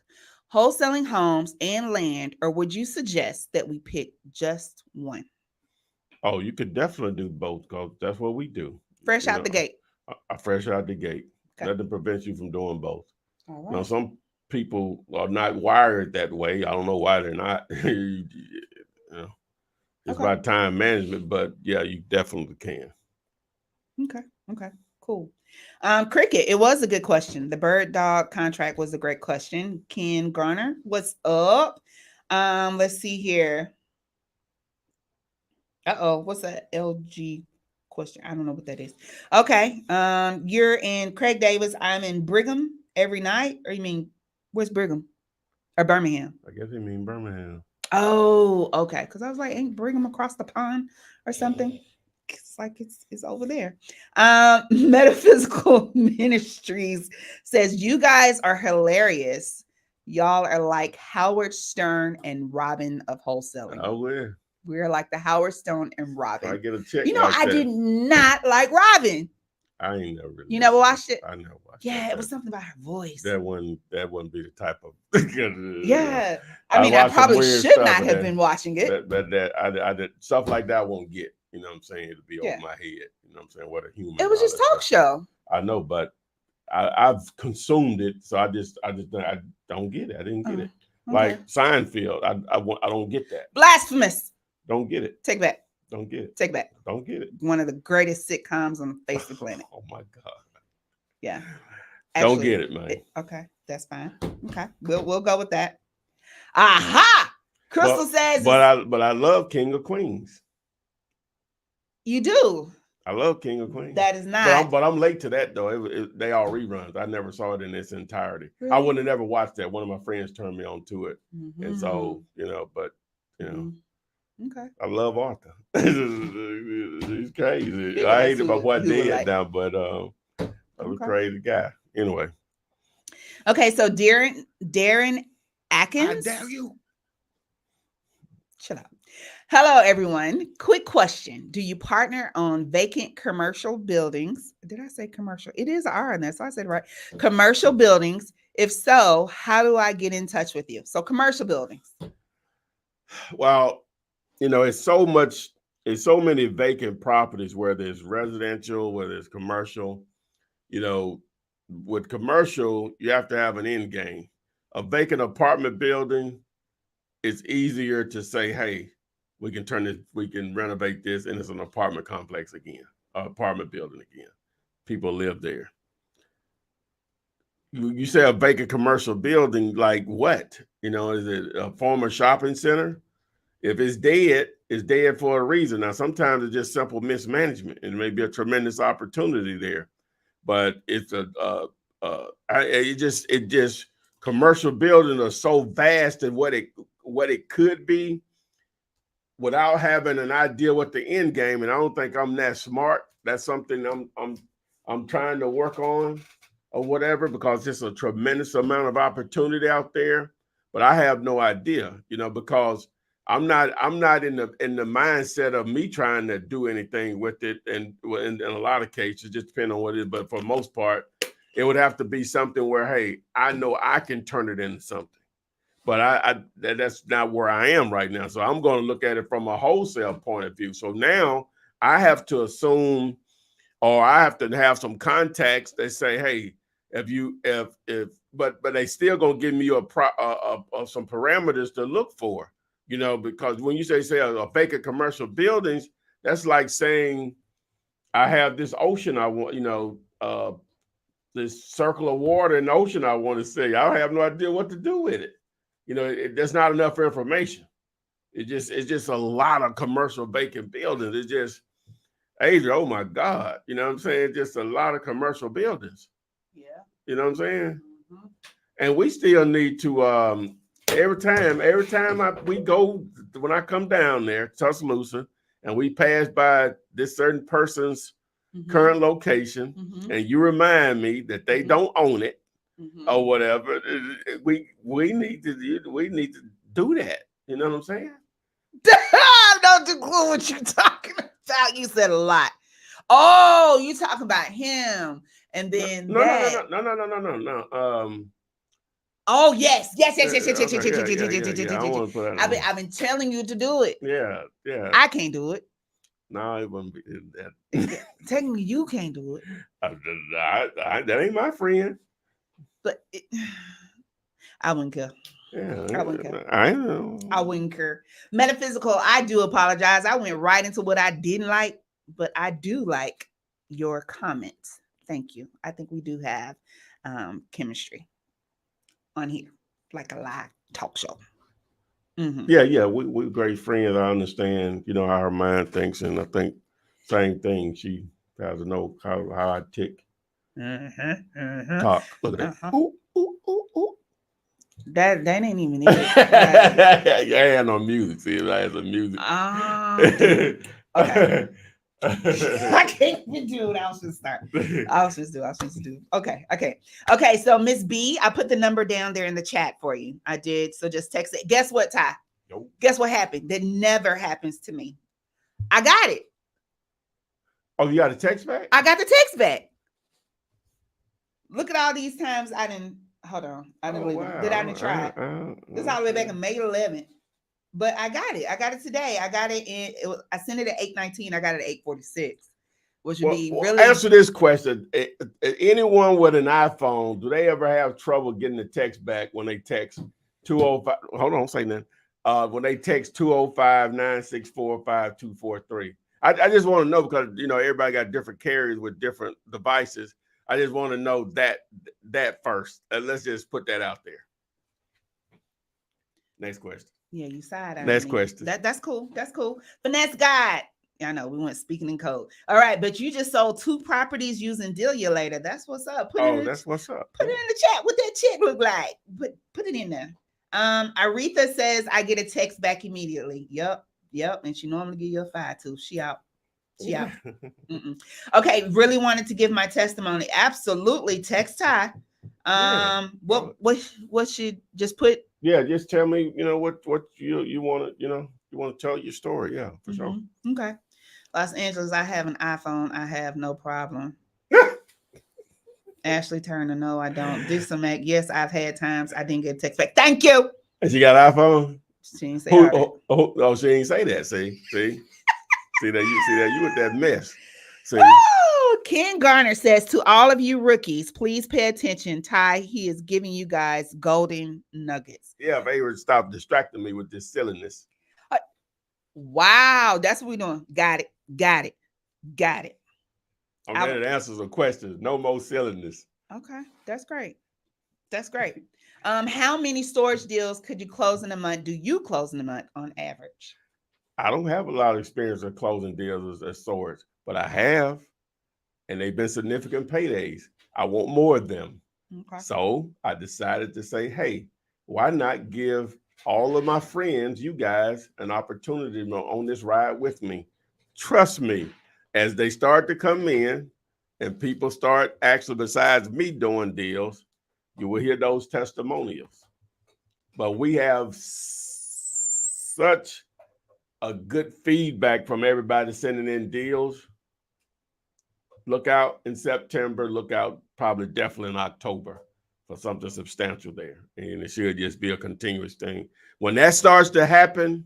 Wholesaling homes and land, or would you suggest that we pick just one? Oh, you could definitely do both because that's what we do. Fresh out the gate. Fresh out the gate. Okay. Nothing prevents you from doing both. All right. Now, some people are not wired that way. I don't know why they're not. It's about time management, but yeah, you definitely can. Okay, cool. Cricket, it was a good question. The bird dog contract was a great question. Ken Garner, what's up? Let's see here. What's that LG question? I don't know what that is. Okay. You're in Craig Davis. I'm in Brigham every night. Or you mean, where's Brigham? Or Birmingham? I guess you mean Birmingham. Oh, okay. Because I was like, ain't Brigham across the pond or something? It's like it's over there. Metaphysical Ministries says, you guys are hilarious. Y'all are like Howard Stern and Robin of wholesaling. Oh, we're like the Howard Stern and Robin. I get a check. I did not like Robin. I ain't never really. You never watched it? I never watched it. Yeah, it was something about her voice. That wouldn't be the type of. Yeah, I mean, I probably should not have been watching it. But I did stuff like that. I won't get. You know what I'm saying? It'll be over my head. You know what I'm saying? What a human. It was just talk show. I know, but I've consumed it, so I don't get it. I didn't get it. Okay. Like Seinfeld, I don't get that. Blasphemous. Don't get it. Take back. Don't get it. Take back. Don't get it. One of the greatest sitcoms on the face of the planet. Oh my God. Yeah. Don't get it, man. Okay, that's fine. Okay, we'll go with that. Aha! Crystal says, but I love King of Queens. You do. I love King of Queens. That is not. But I'm late to that though. They all reruns. I never saw it in its entirety. Really? I would have never watched that. One of my friends turned me on to it, and so Okay. I love Arthur. He's crazy. Yeah, I hate him. I wasn't dead dead now, but I was a crazy guy. Anyway. Okay, so Darren Atkins. I dare you. Shut up. Hello, everyone. Quick question. Do you partner on vacant commercial buildings? Did I say commercial? It is R in there, so I said right. Commercial buildings. If so, how do I get in touch with you? So commercial buildings. Well, it's so many vacant properties, whether it's residential, whether it's commercial. With commercial, you have to have an end game. A vacant apartment building, it's easier to say, hey, we can renovate this, and it's an apartment complex again, an apartment building again. People live there. You say a vacant commercial building, like what? Is it a former shopping center? If it's dead for a reason. Now, sometimes it's just simple mismanagement, and maybe a tremendous opportunity there. But it's commercial buildings are so vast in what it could be, without having an idea what the end game. And I don't think I'm that smart. That's something I'm trying to work on or whatever, because there's a tremendous amount of opportunity out there. But I have no idea, because I'm not in the mindset of me trying to do anything with it. And in a lot of cases, just depending on what it is. But for the most part, it would have to be something where, hey, I know I can turn it into something. But that's not where I am right now. So I'm going to look at it from a wholesale point of view. So now I have to assume, or I have to have some contacts that say, hey, but they still going to give me some parameters to look for, because when you say a vacant commercial buildings, that's like saying I have this ocean I want, this circle of water in the ocean I want to see. I have no idea what to do with it. There's not enough information. It's just a lot of commercial vacant buildings. It's just, Adrian, oh my God. You know what I'm saying? Just a lot of commercial buildings. Yeah. You know what I'm saying? Mm-hmm. And we still need to, every time we go, when I come down there, Tuscaloosa, and we pass by this certain person's current location, and you remind me that they don't own it, or whatever, we need to do that. You know what I'm saying? I don't do clue what you're talking about. You said a lot. Oh, you talking about him, and then no. Oh yes. I want to put that on. I've been telling you to do it. Yeah. I can't do it. No, it wouldn't be that. Technically, you can't do it. That ain't my friend. But I wouldn't care. Yeah, I wouldn't care. I know. I wouldn't care. Metaphysical, I do apologize. I went right into what I didn't like, but I do like your comments. Thank you. I think we do have chemistry on here, like a live talk show. Mm-hmm. Yeah, we're great friends. I understand, how her mind thinks, and I think same thing. She has to know how I tick. Talk. Look at that. Ooh. That ain't even it. Yeah, no music. See, it has a music. Okay. I can't even do it. I was supposed to do. Okay. So Miss B, I put the number down there in the chat for you. I did. So just text it. Guess what, Ty? Nope. Guess what happened? That never happens to me. I got it. Oh, you got a text back? I got the text back. Look at all these times I didn't. Hold on. I didn't try it. This all the way back in May 11th. But I got it. I got it today. I got it I sent it at 8:19. I got it at 8:46. Which would be Well, really answer this question. Anyone with an iPhone, do they ever have trouble getting the text back when they text 205? Hold on, say nothing. When they text 205-964-5243. I just want to know because everybody got different carriers with different devices. I just want to know that first. Let's just put that out there. Next question. Yeah, you side. Next question. That's cool. That's cool. Finesse God. I know we went speaking in code. All right, but you just sold 2 properties using Delia later. That's what's up. That's what's up. Put it in the chat. What that check look like? Put it in there. Aretha says I get a text back immediately. Yep. And she normally give you a 5 too. She out. Okay, really wanted to give my testimony. Absolutely. Text Ty. What should just put? Yeah, just tell me, what you want to, you want to tell your story. Yeah, for sure. Okay. Los Angeles, I have an iPhone. I have no problem. Ashley Turner, no, I don't. Dixamac, yes, I've had times I didn't get a text back. Thank you. And she got an iPhone? She didn't say she didn't say that. See that you with that mess. See. Oh, Ken Garner says to all of you rookies, please pay attention. Ty, he is giving you guys golden nuggets. Yeah, if they would stop distracting me with this silliness. Wow, that's what we're doing. Got it. I'm ready to answer some questions. No more silliness. Okay, that's great. How many storage deals could you close in a month? Do you close in a month on average? I don't have a lot of experience in closing deals as storage, but I have, and they've been significant paydays. I want more of them. Okay. So I decided to say, hey, why not give all of my friends, you guys, an opportunity on this ride with me? Trust me, as they start to come in and people start actually, besides me doing deals, you will hear those testimonials. But we have such a good feedback from everybody sending in deals. Look out in September, look out probably definitely in October for something substantial there. And it should just be a continuous thing. When that starts to happen,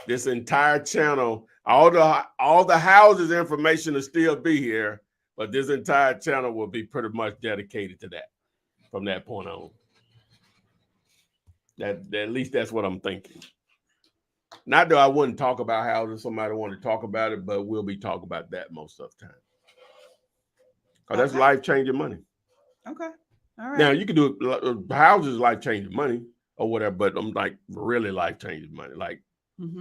this entire channel, all the houses information will still be here, but this entire channel will be pretty much dedicated to that from that point on. At least that's what I'm thinking. Not that I wouldn't talk about houses, somebody want to talk about it, but we'll be talking about that most of the time. Because that's life-changing money. Okay. All right. Now, you can do houses life-changing money or whatever, but I'm like really life-changing money. Like,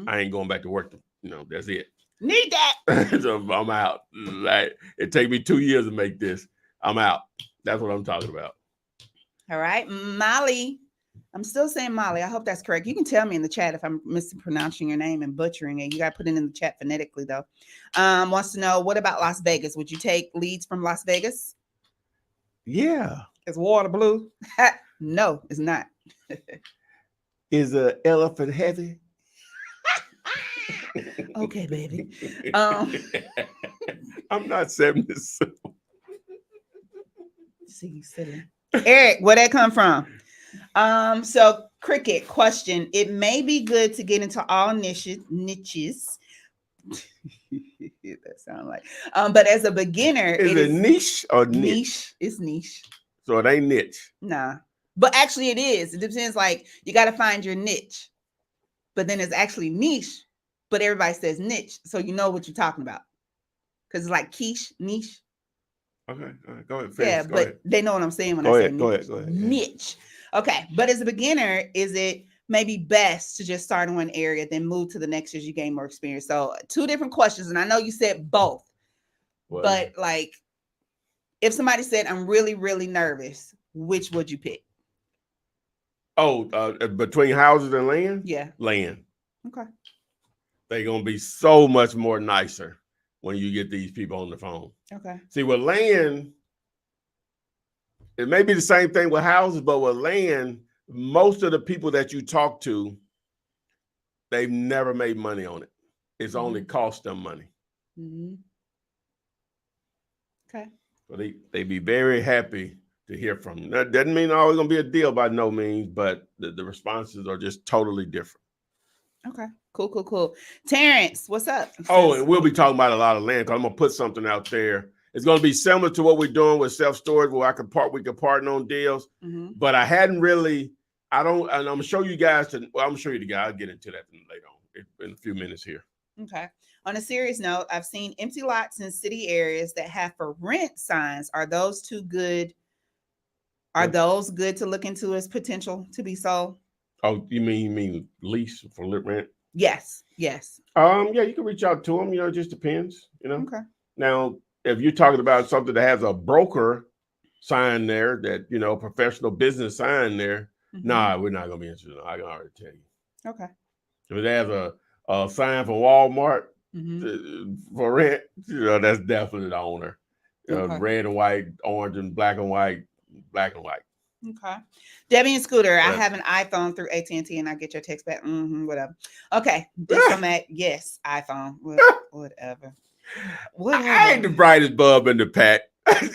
I ain't going back to work. That's it. Need that. So I'm out. Like, it take me 2 years to make this. I'm out. That's what I'm talking about. All right. Molly. I'm still saying Molly. I hope that's correct. You can tell me in the chat if I'm mispronouncing your name and butchering it. You got to put it in the chat phonetically, though. Wants to know, what about Las Vegas? Would you take leads from Las Vegas? Yeah. Is water blue? No, it's not. Is an elephant heavy? Okay, baby. I'm not 77. See you sitting. Eric, where that come from? So Cricket question. It may be good to get into all niches. That sound like but as a beginner, is it niche or niche? It's niche. So it ain't niche. Nah. But actually it is. It depends, like you got to find your niche. But then it's actually niche, but everybody says niche. So you know what you're talking about. Because it's like quiche, niche. Okay. All right. Go ahead. Yeah, but they know what I'm saying when I say niche. Go ahead. Niche. Okay. But as a beginner, is it maybe best to just start in one area, then move to the next as you gain more experience? So 2 different questions. And I know you said both. What? But like, if somebody said, I'm really, really nervous, which would you pick? Oh, between houses and land? Yeah. Land. Okay. They're going to be so much more nicer when you get these people on the phone. Okay. See, with land, it may be the same thing with houses, but with land, most of the people that you talk to, they've never made money on it. It's only cost them money. Okay. So they be very happy to hear from you. That doesn't mean always going to be a deal by no means, but the responses are just totally different. Okay. Cool. Terrence, what's up? Oh, and we'll be talking about a lot of land because I'm gonna put something out there. It's gonna be similar to what we're doing with self-storage, where we could partner on deals. Mm-hmm. But I hadn't really. And I'm gonna show you guys. I'm gonna show you the guy. I'll get into that later on in a few minutes here. Okay. On a serious note, I've seen empty lots in city areas that have for rent signs. Are those too good? Are those good to look into as potential to be sold? Oh, you mean lease for rent? Yes. Yeah, you can reach out to them. It just depends. Okay. Now, if you're talking about something that has a broker sign there, that professional business sign there, nah, we're not gonna be interested. I can already tell you. Okay. If it has a sign for Walmart for rent, that's definitely the owner. Okay. Red and white, orange and black and white, black and white. Okay. Debbie and Scooter, I have an iPhone through AT&T and I get your text back. Whatever. Okay. Diplomat, yes, iPhone. Whatever. I ain't the brightest bulb in the pack. There's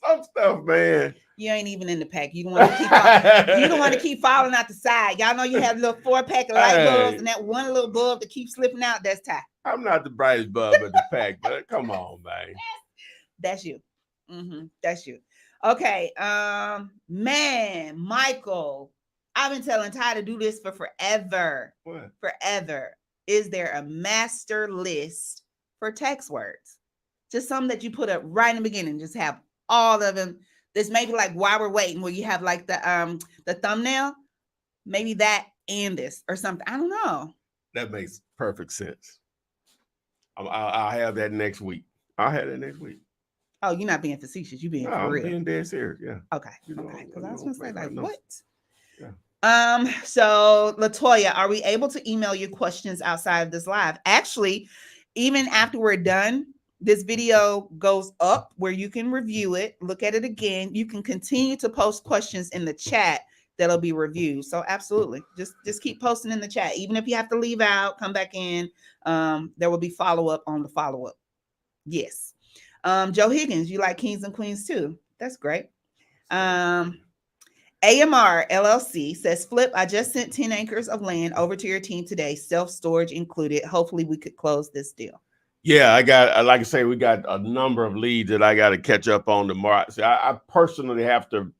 some stuff, man. You ain't even in the pack. You don't want to keep you don't want to keep falling out the side. Y'all know you have a little 4-pack of light bulbs and that one little bulb that keeps slipping out. That's Ty. I'm not the brightest bulb in the pack, but come on, man. That's you. That's you. Okay. Man, Michael, I've been telling Ty to do this for forever. What? Forever. Is there a master list for text words? Just something that you put up right in the beginning. Just have all of them. This maybe like while we're waiting, where you have like the thumbnail, maybe that and this or something. I don't know. That makes perfect sense. I'll have that next week. I'll have that next week. Oh, you're not being facetious. You're being for real. I'm being dead serious. Yeah. Okay. Okay. Because I was gonna say like what? Yeah. So Latoya, are we able to email your questions outside of this live? Actually, even after we're done, this video goes up where you can review it, look at it again. You can continue to post questions in the chat that'll be reviewed. So absolutely, just keep posting in the chat. Even if you have to leave out, come back in. There will be follow-up on the follow-up. Yes. Joe Higgins, you like kings and queens too. That's great. AMR LLC says, Flip, I just sent 10 acres of land over to your team today, self-storage included. Hopefully we could close this deal. Yeah, like I say, we got a number of leads that I got to catch up on tomorrow. So I personally have to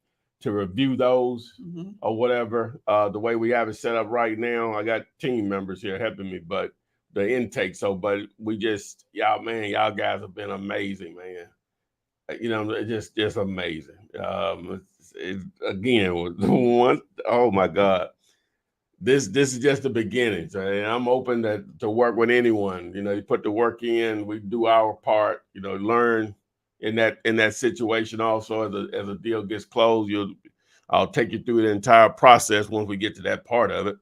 review those or whatever. The way we have it set up right now, I got team members here helping me, but the intake. But we just, y'all guys have been amazing, man. Just amazing. Oh my God. This is just the beginning. So, and I'm open to work with anyone. You put the work in, we do our part, learn in that situation also as a deal gets closed. I'll take you through the entire process once we get to that part of it.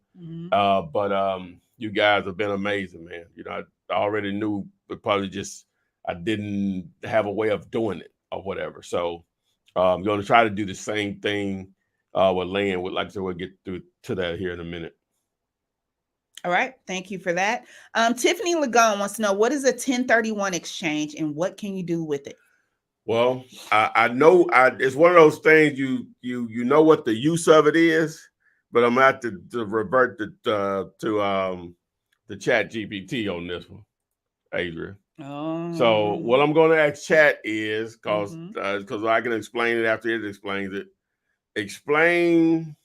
But you guys have been amazing, man. I already knew, but probably just I didn't have a way of doing it or whatever. So I'm going to try to do the same thing with land. Like I said, we'll get to that here in a minute. All right. Thank you for that. Tiffany Lagon wants to know, what is a 1031 exchange and what can you do with it? Well, I know it's one of those things you know what the use of it is, but I'm going to have to revert to the chat GPT on this one, Adrian. Oh. So what I'm going to ask chat is, because I can explain it after it explains it. Explain.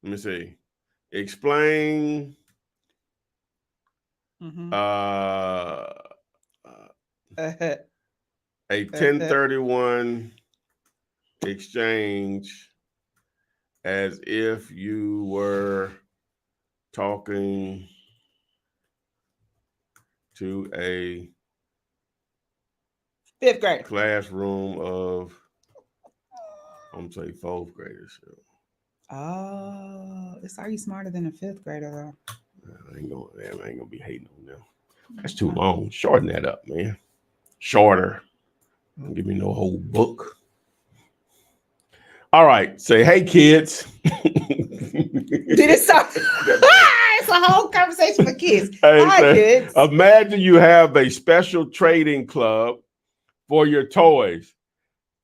Let me see. Explain. A 1031 exchange as if you were talking to a fifth grade classroom of, I'm saying fourth graders. Oh, are you smarter than a fifth grader though? I ain't gonna be hating on them. That's too long. Shorten that up, man. Shorter. Don't give me no whole book. All right. Say, hey, kids. It's a whole conversation for kids. Hi, kids. Imagine you have a special trading club for your toys.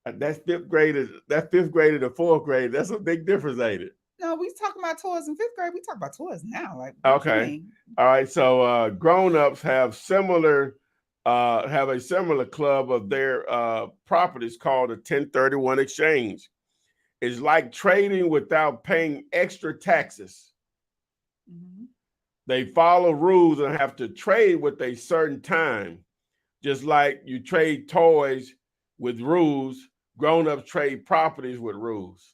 That's fifth grade to fourth grade. That's a big difference, ain't it? No, we talking about toys in fifth grade. We talk about toys now. Like, Okay. All right. So grown-ups have a similar club of their properties called a 1031 exchange. It's like trading without paying extra taxes. Mm-hmm. They follow rules and have to trade with a certain time. Just like you trade toys with rules, grown-ups trade properties with rules.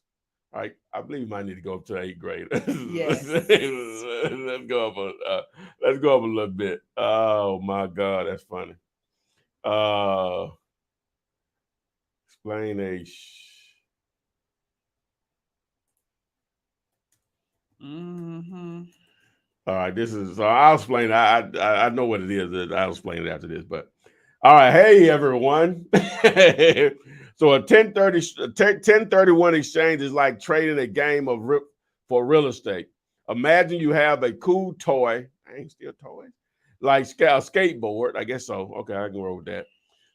All right, I believe you might need to go up to 8th grade. Yes. let's go up a little bit. Oh my God, that's funny. Explain a. Mm-hmm. All right, so I'll explain. I know what it is. I'll explain it after this. But all right, hey everyone. So a 1031 exchange is like trading a game for real estate. Imagine you have a cool toy. I ain't still toys. Like a skateboard. I guess so. Okay, I can roll with that.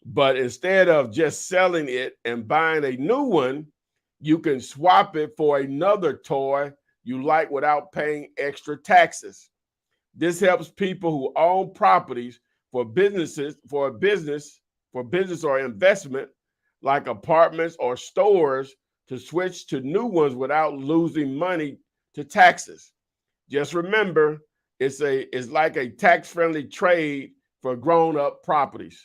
But instead of just selling it and buying a new one, you can swap it for another toy you like without paying extra taxes. This helps people who own properties for business or investment, like apartments or stores, to switch to new ones without losing money to taxes. Just remember, it's like a tax-friendly trade for grown-up properties.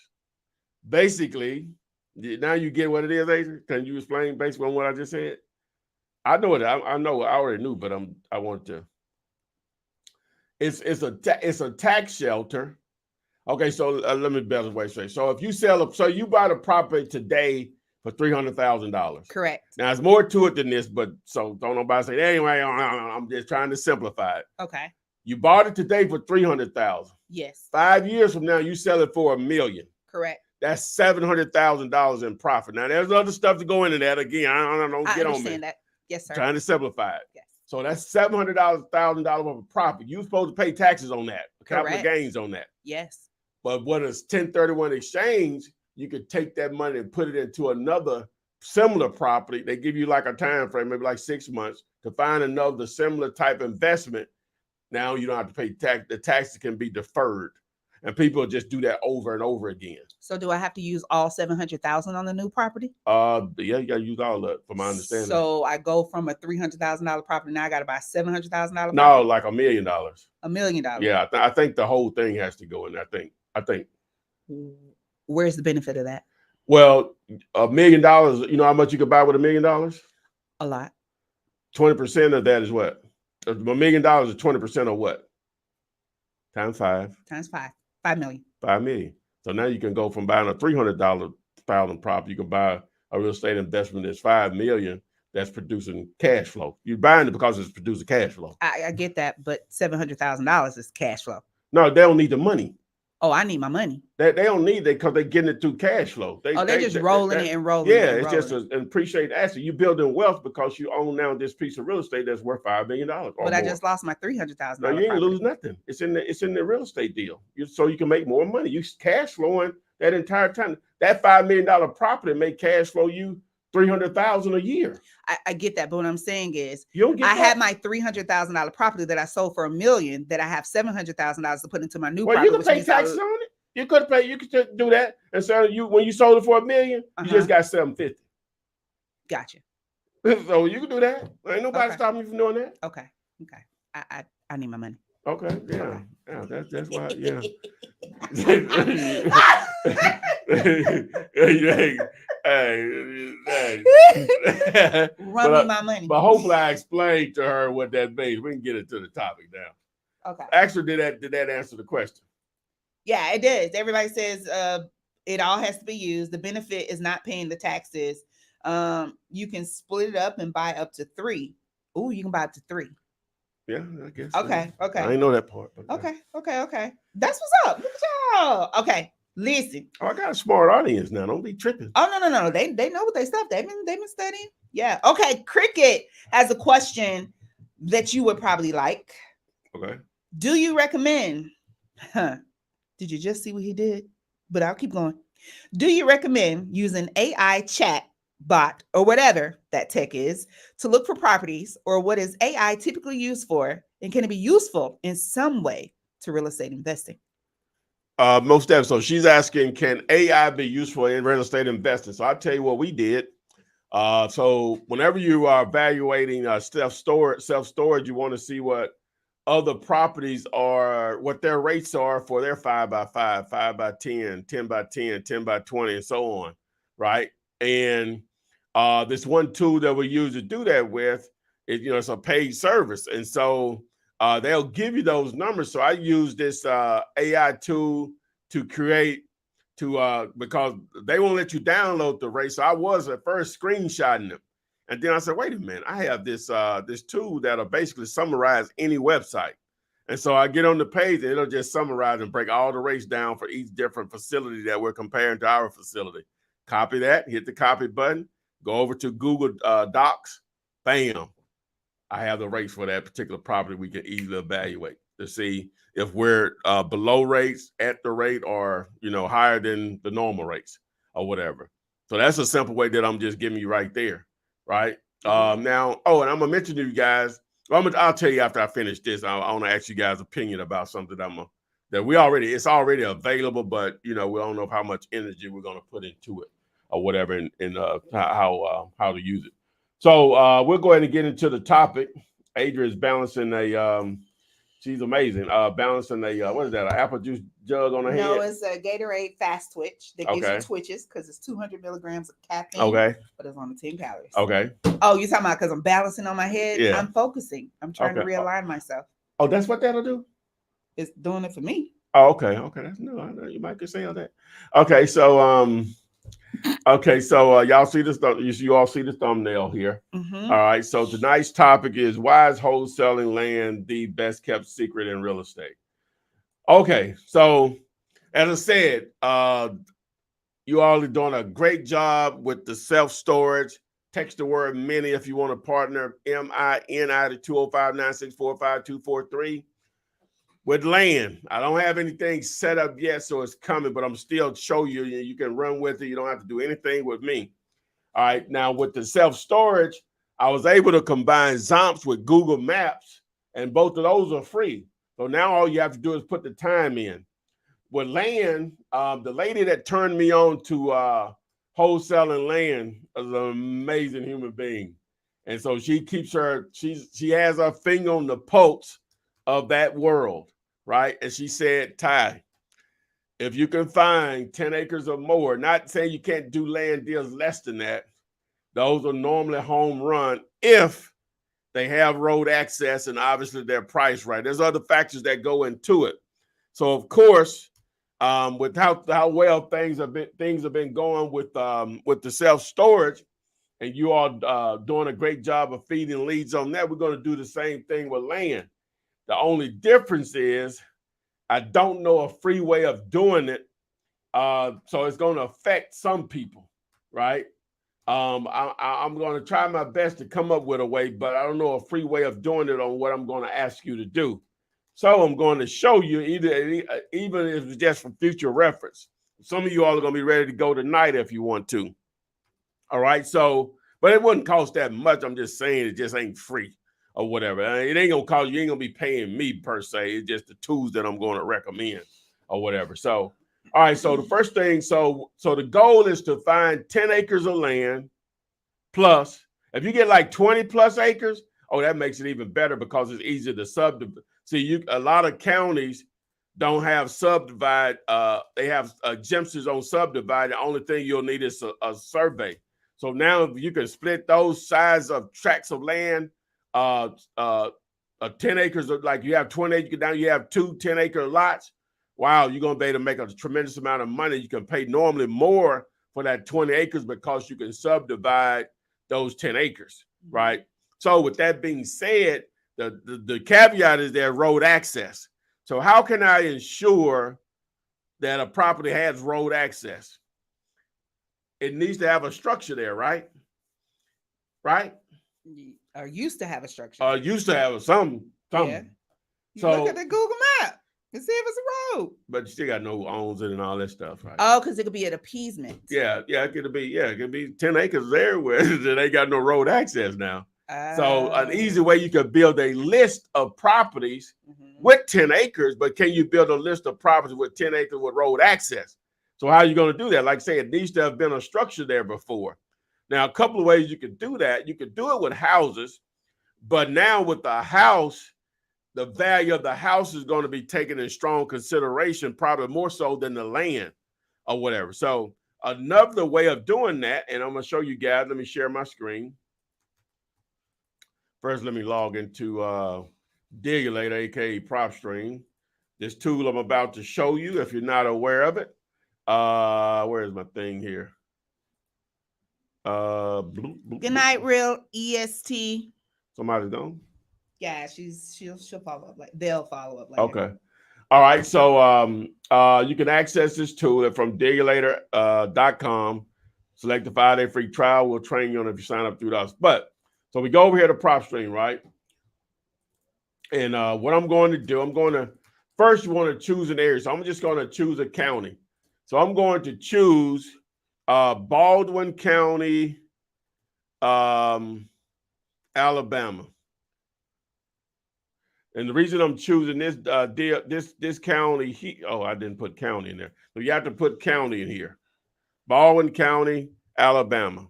Basically, now you get what it is, Adrian? Can you explain based on what I just said? I know it. I know. I already knew, but I want to. It's a tax shelter. Okay, so let me better way straight. So if you you buy the property today for $300,000. Correct. Now there's more to it than this, but so don't nobody say anyway. I'm just trying to simplify it. Okay. You bought it today for $300,000. Yes. 5 years from now, you sell it for $1 million. Correct. That's $700,000 in profit. Now there's other stuff to go into that. Again, I don't get on me. I understand that. Yes, sir. Trying to simplify it. Yes. So that's $700,000 worth of profit. You're supposed to pay taxes on that, capital gains on that. Yes. But when it's 1031 exchange, you could take that money and put it into another similar property. They give you like a time frame, maybe like 6 months, to find another similar type investment. Now you don't have to pay tax. The taxes can be deferred. And people just do that over and over again. So do I have to use all $700,000 on the new property? Yeah, you gotta use all of it, from my understanding. So I go from a $300,000 property, now I gotta buy $700,000 property? No, like $1 million. $1 million. Yeah, I think the whole thing has to go in. I think. Where's the benefit of that? Well, $1 million. You know how much you could buy with $1 million? A lot. 20% of that is what? $1 million is 20% of what? Times 5. Times 5. 5 million. 5 million. So now you can go from buying a $300,000 property. You can buy a real estate investment that's $5 million that's producing cash flow. You're buying it because it's producing cash flow. I get that, but $700,000 is cash flow. No, they don't need the money. Oh, I need my money. They don't need it because they're getting it through cash flow. They're just rolling it and rolling. Yeah, it's just an appreciated asset. You building wealth because you own now this piece of real estate that's worth $5 million. But I just lost my $300,000. No, you ain't lose nothing. It's in the real estate deal. So you can make more money. You cash flowing that entire time. That $5 million property may cash flow you $300,000 a year. I get that, but what I'm saying is, you don't get I had my $300,000 property that I sold for $1 million. That I have $700,000 to put into my new property. You can pay taxes on it. You could do that. And so when you sold it for $1 million, you just got $750. Gotcha. So you can do that. Ain't nobody stopping you from doing that. Okay. I need my money. Okay. Yeah. Yeah. That's why. Yeah. Run me my money. But hopefully I explained to her what that means. We can get into the topic now. Okay. Actually, did that answer the question? Yeah, it does. Everybody says it all has to be used. The benefit is not paying the taxes. You can split it up and buy up to 3. Ooh, you can buy up to 3. Yeah, I guess. Okay. I didn't know that part. But okay. That's what's up. Look at y'all. Okay, listen. Oh, I got a smart audience now. Don't be tripping. Oh no. They know what they stuff. They've been studying. Yeah. Okay. Cricket has a question that you would probably like. Okay. Do you recommend? Did you just see what he did? But I'll keep going. Do you recommend using AI chat bot, or whatever that tech is, to look for properties, or what is AI typically used for, and can it be useful in some way to real estate investing? Most definitely. So she's asking, can AI be useful in real estate investing? So I'll tell you what we did. So whenever you are evaluating self-storage, you want to see what other properties are, what their rates are for their 5x5, 5x10, 10x10, 10x20, and so on, right? And this one tool that we use to do that with is, it's a paid service. And so they'll give you those numbers. So I use this AI tool to create because they won't let you download the rate. So I was at first screenshotting them. And then I said, wait a minute, I have this this tool that'll basically summarize any website. And so I get on the page and it'll just summarize and break all the rates down for each different facility that we're comparing to our facility. Copy that, hit the copy button, go over to Google Docs, bam. I have the rates for that particular property. We can easily evaluate to see if we're below rates, at the rate, or higher than the normal rates or whatever. So that's a simple way that I'm just giving you right there, right? Now, and I'm gonna mention to you guys. I'll tell you after I finish this. I want to ask you guys' opinion about something that it's already available, but we don't know how much energy we're gonna put into it or whatever, and how to use it. So we'll go ahead and get into the topic. Adria is balancing she's amazing. Balancing what is that? An apple juice jug on her head? No, it's a Gatorade Fast Twitch that gives you twitches because it's 200 milligrams of caffeine. Okay. But it's only 10 calories. Okay. Oh, you're talking about because I'm balancing on my head? Yeah. I'm focusing. I'm trying to realign myself. Oh, that's what that'll do? It's doing it for me. Oh, okay. Okay. That's new. I know you might could say all that. Okay. So y'all see this? You all see the thumbnail here. Mm-hmm. All right. So tonight's topic is, why is wholesaling land the best kept secret in real estate? Okay. So as I said, you all are doing a great job with the self-storage. Text the word mini if you want to partner, MINI to 205-964-5243. With land, I don't have anything set up yet, so it's coming, but I'm still showing you. You can run with it. You don't have to do anything with me. All right. Now, with the self-storage, I was able to combine Zomps with Google Maps, and both of those are free. So now all you have to do is put the time in. With land, the lady that turned me on to wholesaling land is an amazing human being. And so she keeps she has her finger on the pulse of that world. Right. And she said, Ty, if you can find 10 acres or more, not saying you can't do land deals less than that, those are normally home run if they have road access and obviously they're priced right. There's other factors that go into it. So, of course, with how well things have been going with the self-storage, and you all doing a great job of feeding leads on that, we're going to do the same thing with land. The only difference is I don't know a free way of doing it. So it's going to affect some people, right? I'm going to try my best to come up with a way, but I don't know a free way of doing it on what I'm going to ask you to do. So I'm going to show you, even if it's just for future reference. Some of you all are going to be ready to go tonight if you want to. All right. So, but it wouldn't cost that much. I'm just saying it just ain't free or whatever. It ain't going to cost you. Ain't going to be paying me per se. It's just the tools that I'm going to recommend or whatever. So, all right. So the first thing, so the goal is to find 10 acres of land plus. If you get like 20 plus acres, that makes it even better because it's easier to subdivide. See, a lot of counties don't have subdivide. They have exemptions on subdivide. The only thing you'll need is a survey. So now if you can split those size of tracts of land, 10 acres, like you have 20 acres down, you have 2 10-acre lots. Wow, you're going to be able to make a tremendous amount of money. You can pay normally more for that 20 acres because you can subdivide those 10 acres, right? So with that being said, the caveat is there road access. So how can I ensure that a property has road access? It needs to have a structure there, right? Right? Or used to have a structure. Used to have some. Yeah. So look at the Google map. Let's see if it's a road. But you still got no owns it and all that stuff, right? Oh, because it could be an appeasement. Yeah, it could be 10 acres everywhere that ain't got no road access now. So an easy way you could build a list of properties with 10 acres, but can you build a list of properties with 10 acres with road access? So how are you going to do that? Like I say, it needs to have been a structure there before. Now, a couple of ways you could do that. You could do it with houses, but now with the house, the value of the house is going to be taken in strong consideration, probably more so than the land or whatever. So another way of doing that, and I'm going to show you guys, let me share my screen. First, let me log into Digulator, aka PropStream. This tool I'm about to show you, if you're not aware of it. Where's my thing here? Good night, real EST. Somebody's gone? Yeah, she'll follow up. They'll follow up later. Okay. All right. So you can access this tool from Digulator.com. Select the 5-day free trial. We'll train you on it if you sign up through us. But so we go over here to PropStream, right? And what I'm going to do, first you want to choose an area. So I'm just going to choose a county. So I'm going to choose Baldwin County, Alabama. And the reason I'm choosing this this county, I didn't put county in there. So you have to put county in here. Baldwin County, Alabama.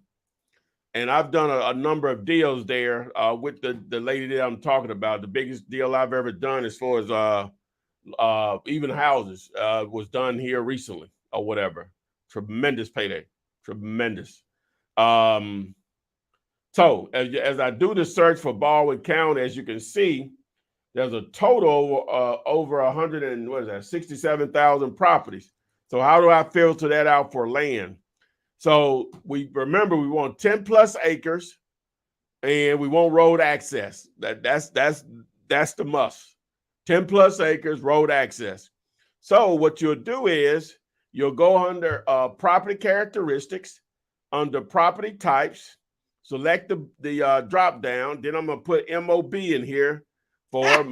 And I've done a number of deals there with the lady that I'm talking about. The biggest deal I've ever done as far as even houses was done here recently or whatever. Tremendous payday. Tremendous. So as I do the search for Baldwin County, as you can see, there's a total over 67,000 properties. So how do I filter that out for land? So we want 10 plus acres, and we want road access. That's the must. 10 plus acres, road access. So what you'll do is you'll go under property characteristics, under property types, select the drop down. Then I'm gonna put MOB in here for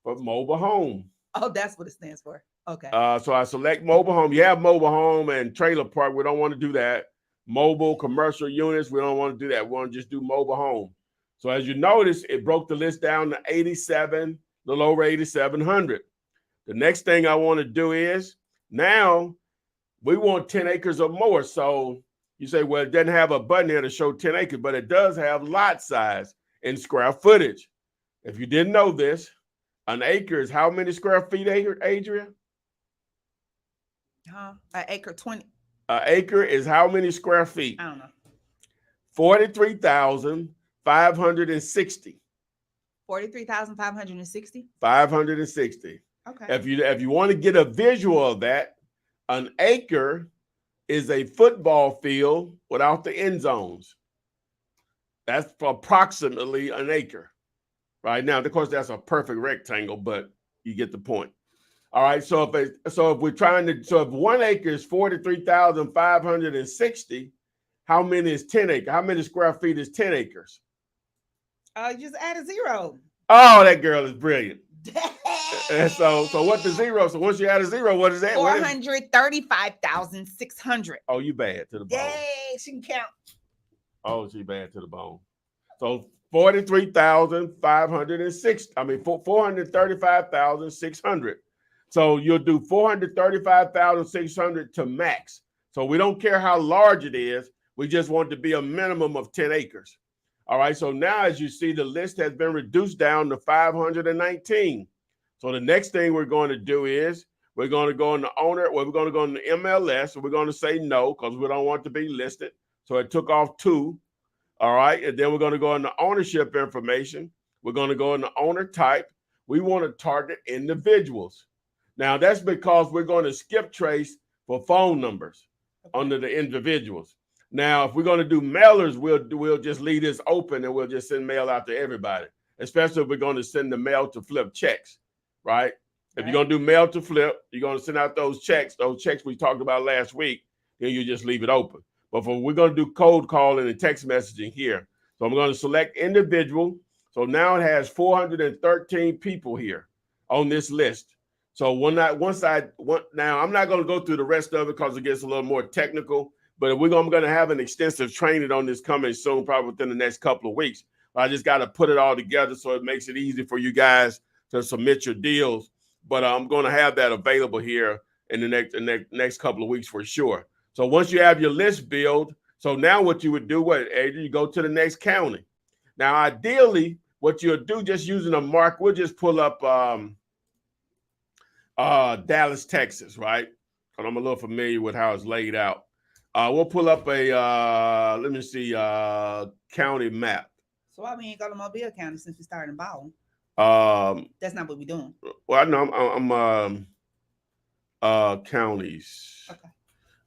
mobile home. Oh, that's what it stands for. Okay. So I select mobile home. You have mobile home and trailer park. We don't want to do that. Mobile commercial units. We don't want to do that. We want to just do mobile home. So as you notice, it broke the list down to 87, a little over 8,700. The next thing I want to do is now we want 10 acres or more. So you say, well, it doesn't have a button here to show 10 acres, but it does have lot size and square footage. If you didn't know this, an acre is how many square feet, Adrian? An acre, 20. An acre is how many square feet? I don't know. 43,560. 43,560? 560. Okay. If you want to get a visual of that, an acre is a football field without the end zones. That's approximately an acre. Right now, of course, that's a perfect rectangle, but you get the point. All right. So if 1 acre is 43,560, how many is 10 acres? How many square feet is 10 acres? You just add a zero. Oh, that girl is brilliant. And so what's the zero? So once you add a zero, what is that? 435,600. Oh, you bad to the bone. Yay, she can count. Oh, she bad to the bone. So 435,600. So you'll do 435,600 to max. So we don't care how large it is. We just want it to be a minimum of 10 acres. All right. So now, as you see, the list has been reduced down to 519. So the next thing we're going to do is we're going to go in the owner. Well, we're going to go in the MLS. So we're going to say no because we don't want it to be listed. So it took off 2. All right. And then we're going to go in the ownership information. We're going to go in the owner type. We want to target individuals. Now, that's because we're going to skip trace for phone numbers under the individuals. Now, if we're going to do mailers, we'll just leave this open and we'll just send mail out to everybody, especially if we're going to send the mail to flip checks, right? If you're going to do mail to flip, you're going to send out those checks we talked about last week, then you just leave it open. But we're going to do cold calling and text messaging here. So I'm going to select individual. So now it has 413 people here on this list. So now I'm not going to go through the rest of it because it gets a little more technical. But I'm going to have an extensive training on this coming soon, probably within the next couple of weeks. I just got to put it all together so it makes it easy for you guys to submit your deals. But I'm going to have that available here in the next couple of weeks for sure. So once you have your list built, so now what you would do, Adrian, you go to the next county. Now, ideally, what you'll do just using a mark, we'll just pull up Dallas, Texas, right? Because I'm a little familiar with how it's laid out. We'll pull up a, let me see, county map. So why we ain't go to Mobile County since we started in Baldwin? That's not what we're doing. Well, I know I'm counties. Okay.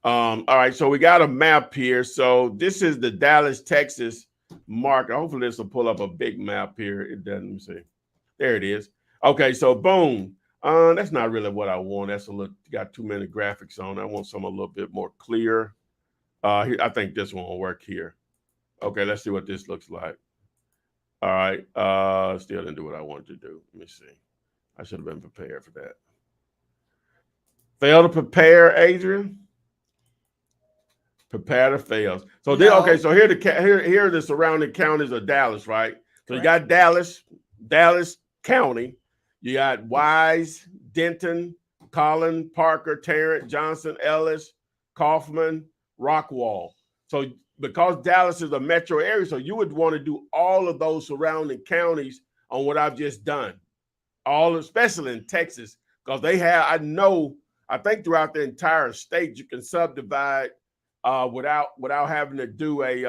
All right, so we got a map here. So this is the Dallas, Texas market. Hopefully this will pull up a big map here. It doesn't. Let me see. There it is. Okay, so boom. That's not really what I want. That's got too many graphics on. I want some a little bit more clear. I think this one will work here. Okay, let's see what this looks like. All right. Still didn't do what I wanted to do. Let me see. I should have been prepared for that. Fail to prepare, Adrian. Prepare to fail. So then, okay. So here are the surrounding counties of Dallas, right? So you got Dallas County. You got Wise, Denton, Collin, Parker, Tarrant, Johnson, Ellis, Kaufman, Rockwall. So because Dallas is a metro area, so you would want to do all of those surrounding counties on what I've just done. Especially in Texas, because they have, I think throughout the entire state, you can subdivide without having to do as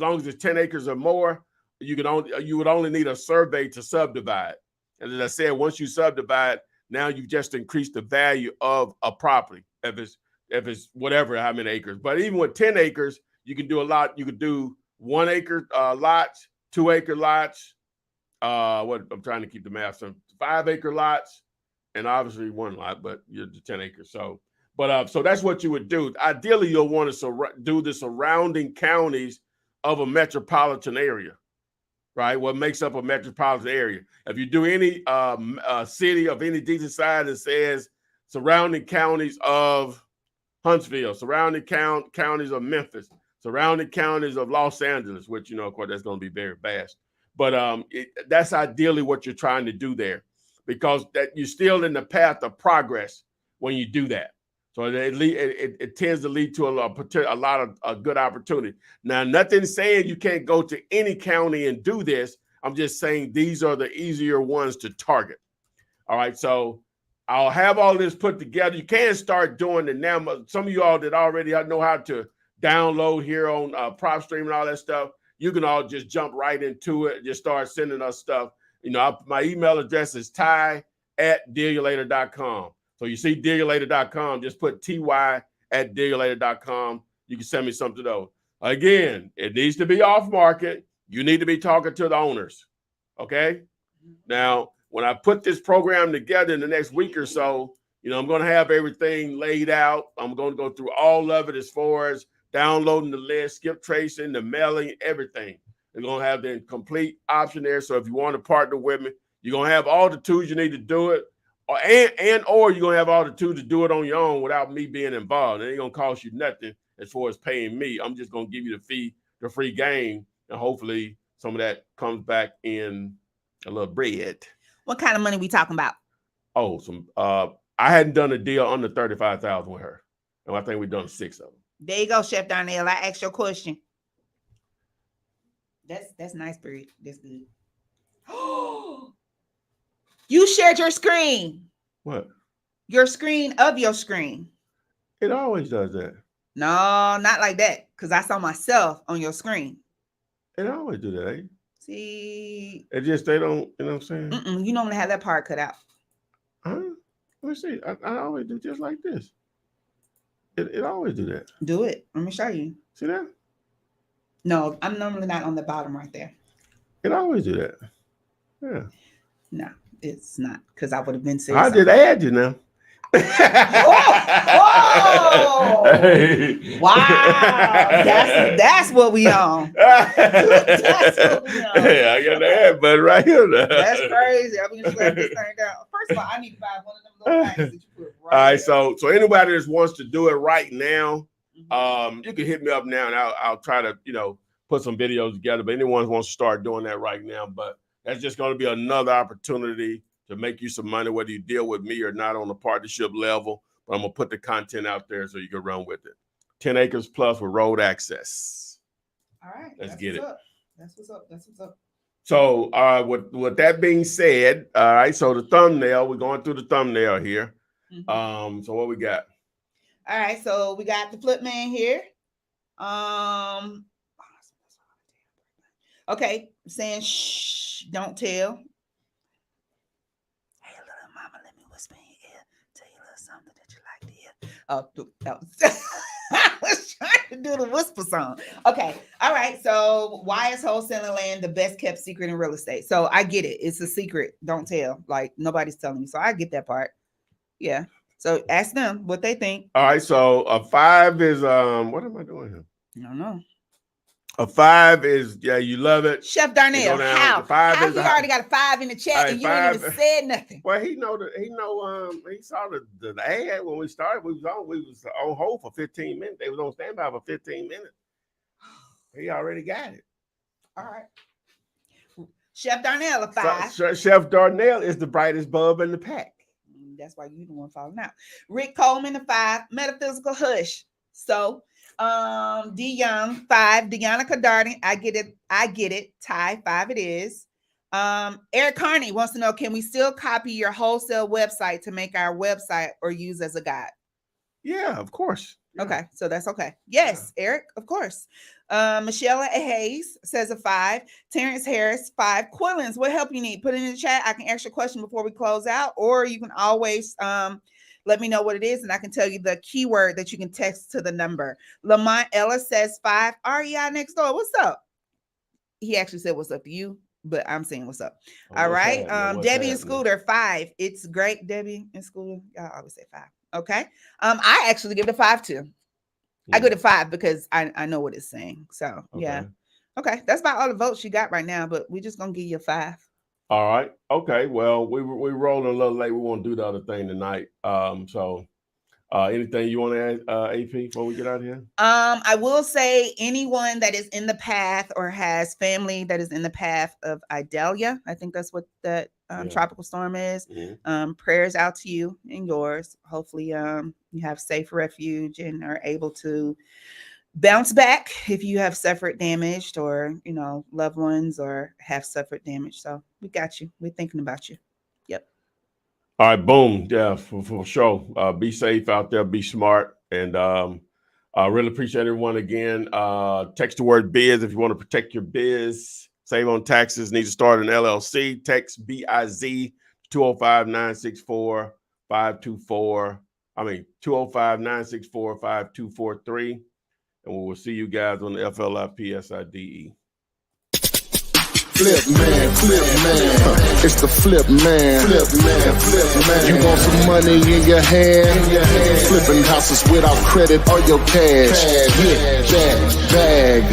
long as it's 10 acres or more, you would only need a survey to subdivide. And as I said, once you subdivide, now you've just increased the value of a property if it's whatever, how many acres. But even with 10 acres, you can do a lot. You could do 1 acre lots, 2 acre lots. I'm trying to keep the math. So 5 acre lots, and obviously 1 lot, but you're 10 acres. So that's what you would do. Ideally, you'll want to do the surrounding counties of a metropolitan area, right? What makes up a metropolitan area. If you do any city of any decent size that says surrounding counties of Huntsville, surrounding counties of Memphis, surrounding counties of Los Angeles, which, of course, that's going to be very vast. But that's ideally what you're trying to do there, because that you're still in the path of progress when you do that. So it tends to lead to a lot of good opportunity. Now, nothing saying you can't go to any county and do this. I'm just saying these are the easier ones to target. All right, so I'll have all this put together. You can start doing it now. Some of you all that already know how to download here on PropStream and all that stuff, you can all just jump right into it and just start sending us stuff. My email address is ty@dealyourlater.com. So you see dealyourlater.com, just put ty@dealyourlater.com. You can send me something though. Again, it needs to be off market. You need to be talking to the owners. Okay. Now, when I put this program together in the next week or so, I'm going to have everything laid out. I'm going to go through all of it as far as downloading the list, skip tracing, the mailing, everything. They're going to have the complete option there. So if you want to partner with me, you're going to have all the tools you need to do it. Or you're going to have all the tools to do it on your own without me being involved. It ain't going to cost you nothing as far as paying me. I'm just going to give you the free game, and hopefully some of that comes back in a little bread. What kind of money we talking about? Oh, I hadn't done a deal under $35,000 with her, and I think we've done 6 of them. There you go, Chef Darnell. I asked your question. That's nice, Bird. That's good. You shared your screen. What? Your screen of your screen. It always does that. No, not like that. Because I saw myself on your screen. It always do that, eh? See. It just, they don't, you know what I'm saying? You normally have that part cut out. Huh? Let me see. I always do just like this. It always do that. Do it. Let me show you. See that? No, I'm normally not on the bottom right there. It always do that. Yeah. No, it's not, because I would have been saying I did add you now. Hey. Wow, that's what we on. That's what we on. Hey, I got the head button right here. Now. That's crazy. I'm gonna slap this thing down. First of all, I need to buy one of them little things that you put right. All right, there. so anybody that wants to do it right now, you can hit me up now, and I'll try to put some videos together. But anyone who wants to start doing that right now, but that's just going to be another opportunity to make you some money, whether you deal with me or not on the partnership level. But I'm gonna put the content out there so you can run with it. 10 acres plus with road access. All right, let's get it. That's what's up. That's what's up. So, with that being said, all right. So the thumbnail, we're going through the thumbnail here. So what we got? All right, so we got the flip man here. Okay, saying shh, don't tell. Hey, little mama, let me whisper in your ear. Tell you a little something that you like to hear. I was trying to do the whisper song. Okay, all right. So why is wholesaling land the best kept secret in real estate? So I get it. It's a secret. Don't tell. Like nobody's telling you. So I get that part. Yeah. So ask them what they think. All right. So a 5 is what am I doing here? I don't know. A 5 is you love it. Chef Darnell, how? How you already got a 5 in the chat right, and you ain't even said nothing? Well, he saw the ad when we started. We was on hold for 15 minutes. They was on standby for 15 minutes. He already got it. All right. Chef Darnell, a 5. So, Chef Darnell is the brightest bulb in the pack. That's why you the one falling out. Rick Coleman, a 5. Metaphysical Hush. So D Young, 5. Deanna Darden, I get it. Ty, 5 it is. Eric Carney wants to know, can we still copy your wholesale website to make our website or use as a guide? Yeah, of course. Yeah. Okay, so that's okay. Yes, yeah. Eric, of course. Michelle Hayes says a 5. Terrence Harris, 5. Quillins, what help you need? Put it in the chat. I can ask your question before we close out, or you can always let me know what it is, and I can tell you the keyword that you can text to the number. Lamont Ellis says 5. REI next door, what's up? He actually said what's up to you, but I'm saying what's up. All right. Debbie and Scooter, 5. It's great, Debbie and Scooter. I always say 5. Okay. I actually give it a 5 too. I give it a 5 because I know what it's saying. So yeah. Okay. That's about all the votes you got right now, but we're just gonna give you a 5. All right. Okay. Well, we rolling a little late. We won't do the other thing tonight. So anything you want to add, AP, before we get out of here? I will say anyone that is in the path or has family that is in the path of Idalia, I think that's what that tropical storm is. Mm-hmm. Prayers out to you and yours. Hopefully you have safe refuge and are able to bounce back if you have suffered damage or, loved ones or have suffered damage. So we got you. We're thinking about you. Yep. All right. Boom. Yeah, for sure. Be safe out there. Be smart. And I really appreciate everyone again. Text the word biz if you want to protect your biz. Save on taxes. Need to start an LLC. Text BIZ 205-964-5243. 205-964-5243. And we will see you guys on the FLIPSIDE. Flip man. It's the flip man. You want some money in your hand? Flipping houses without credit or your cash. Get that bag.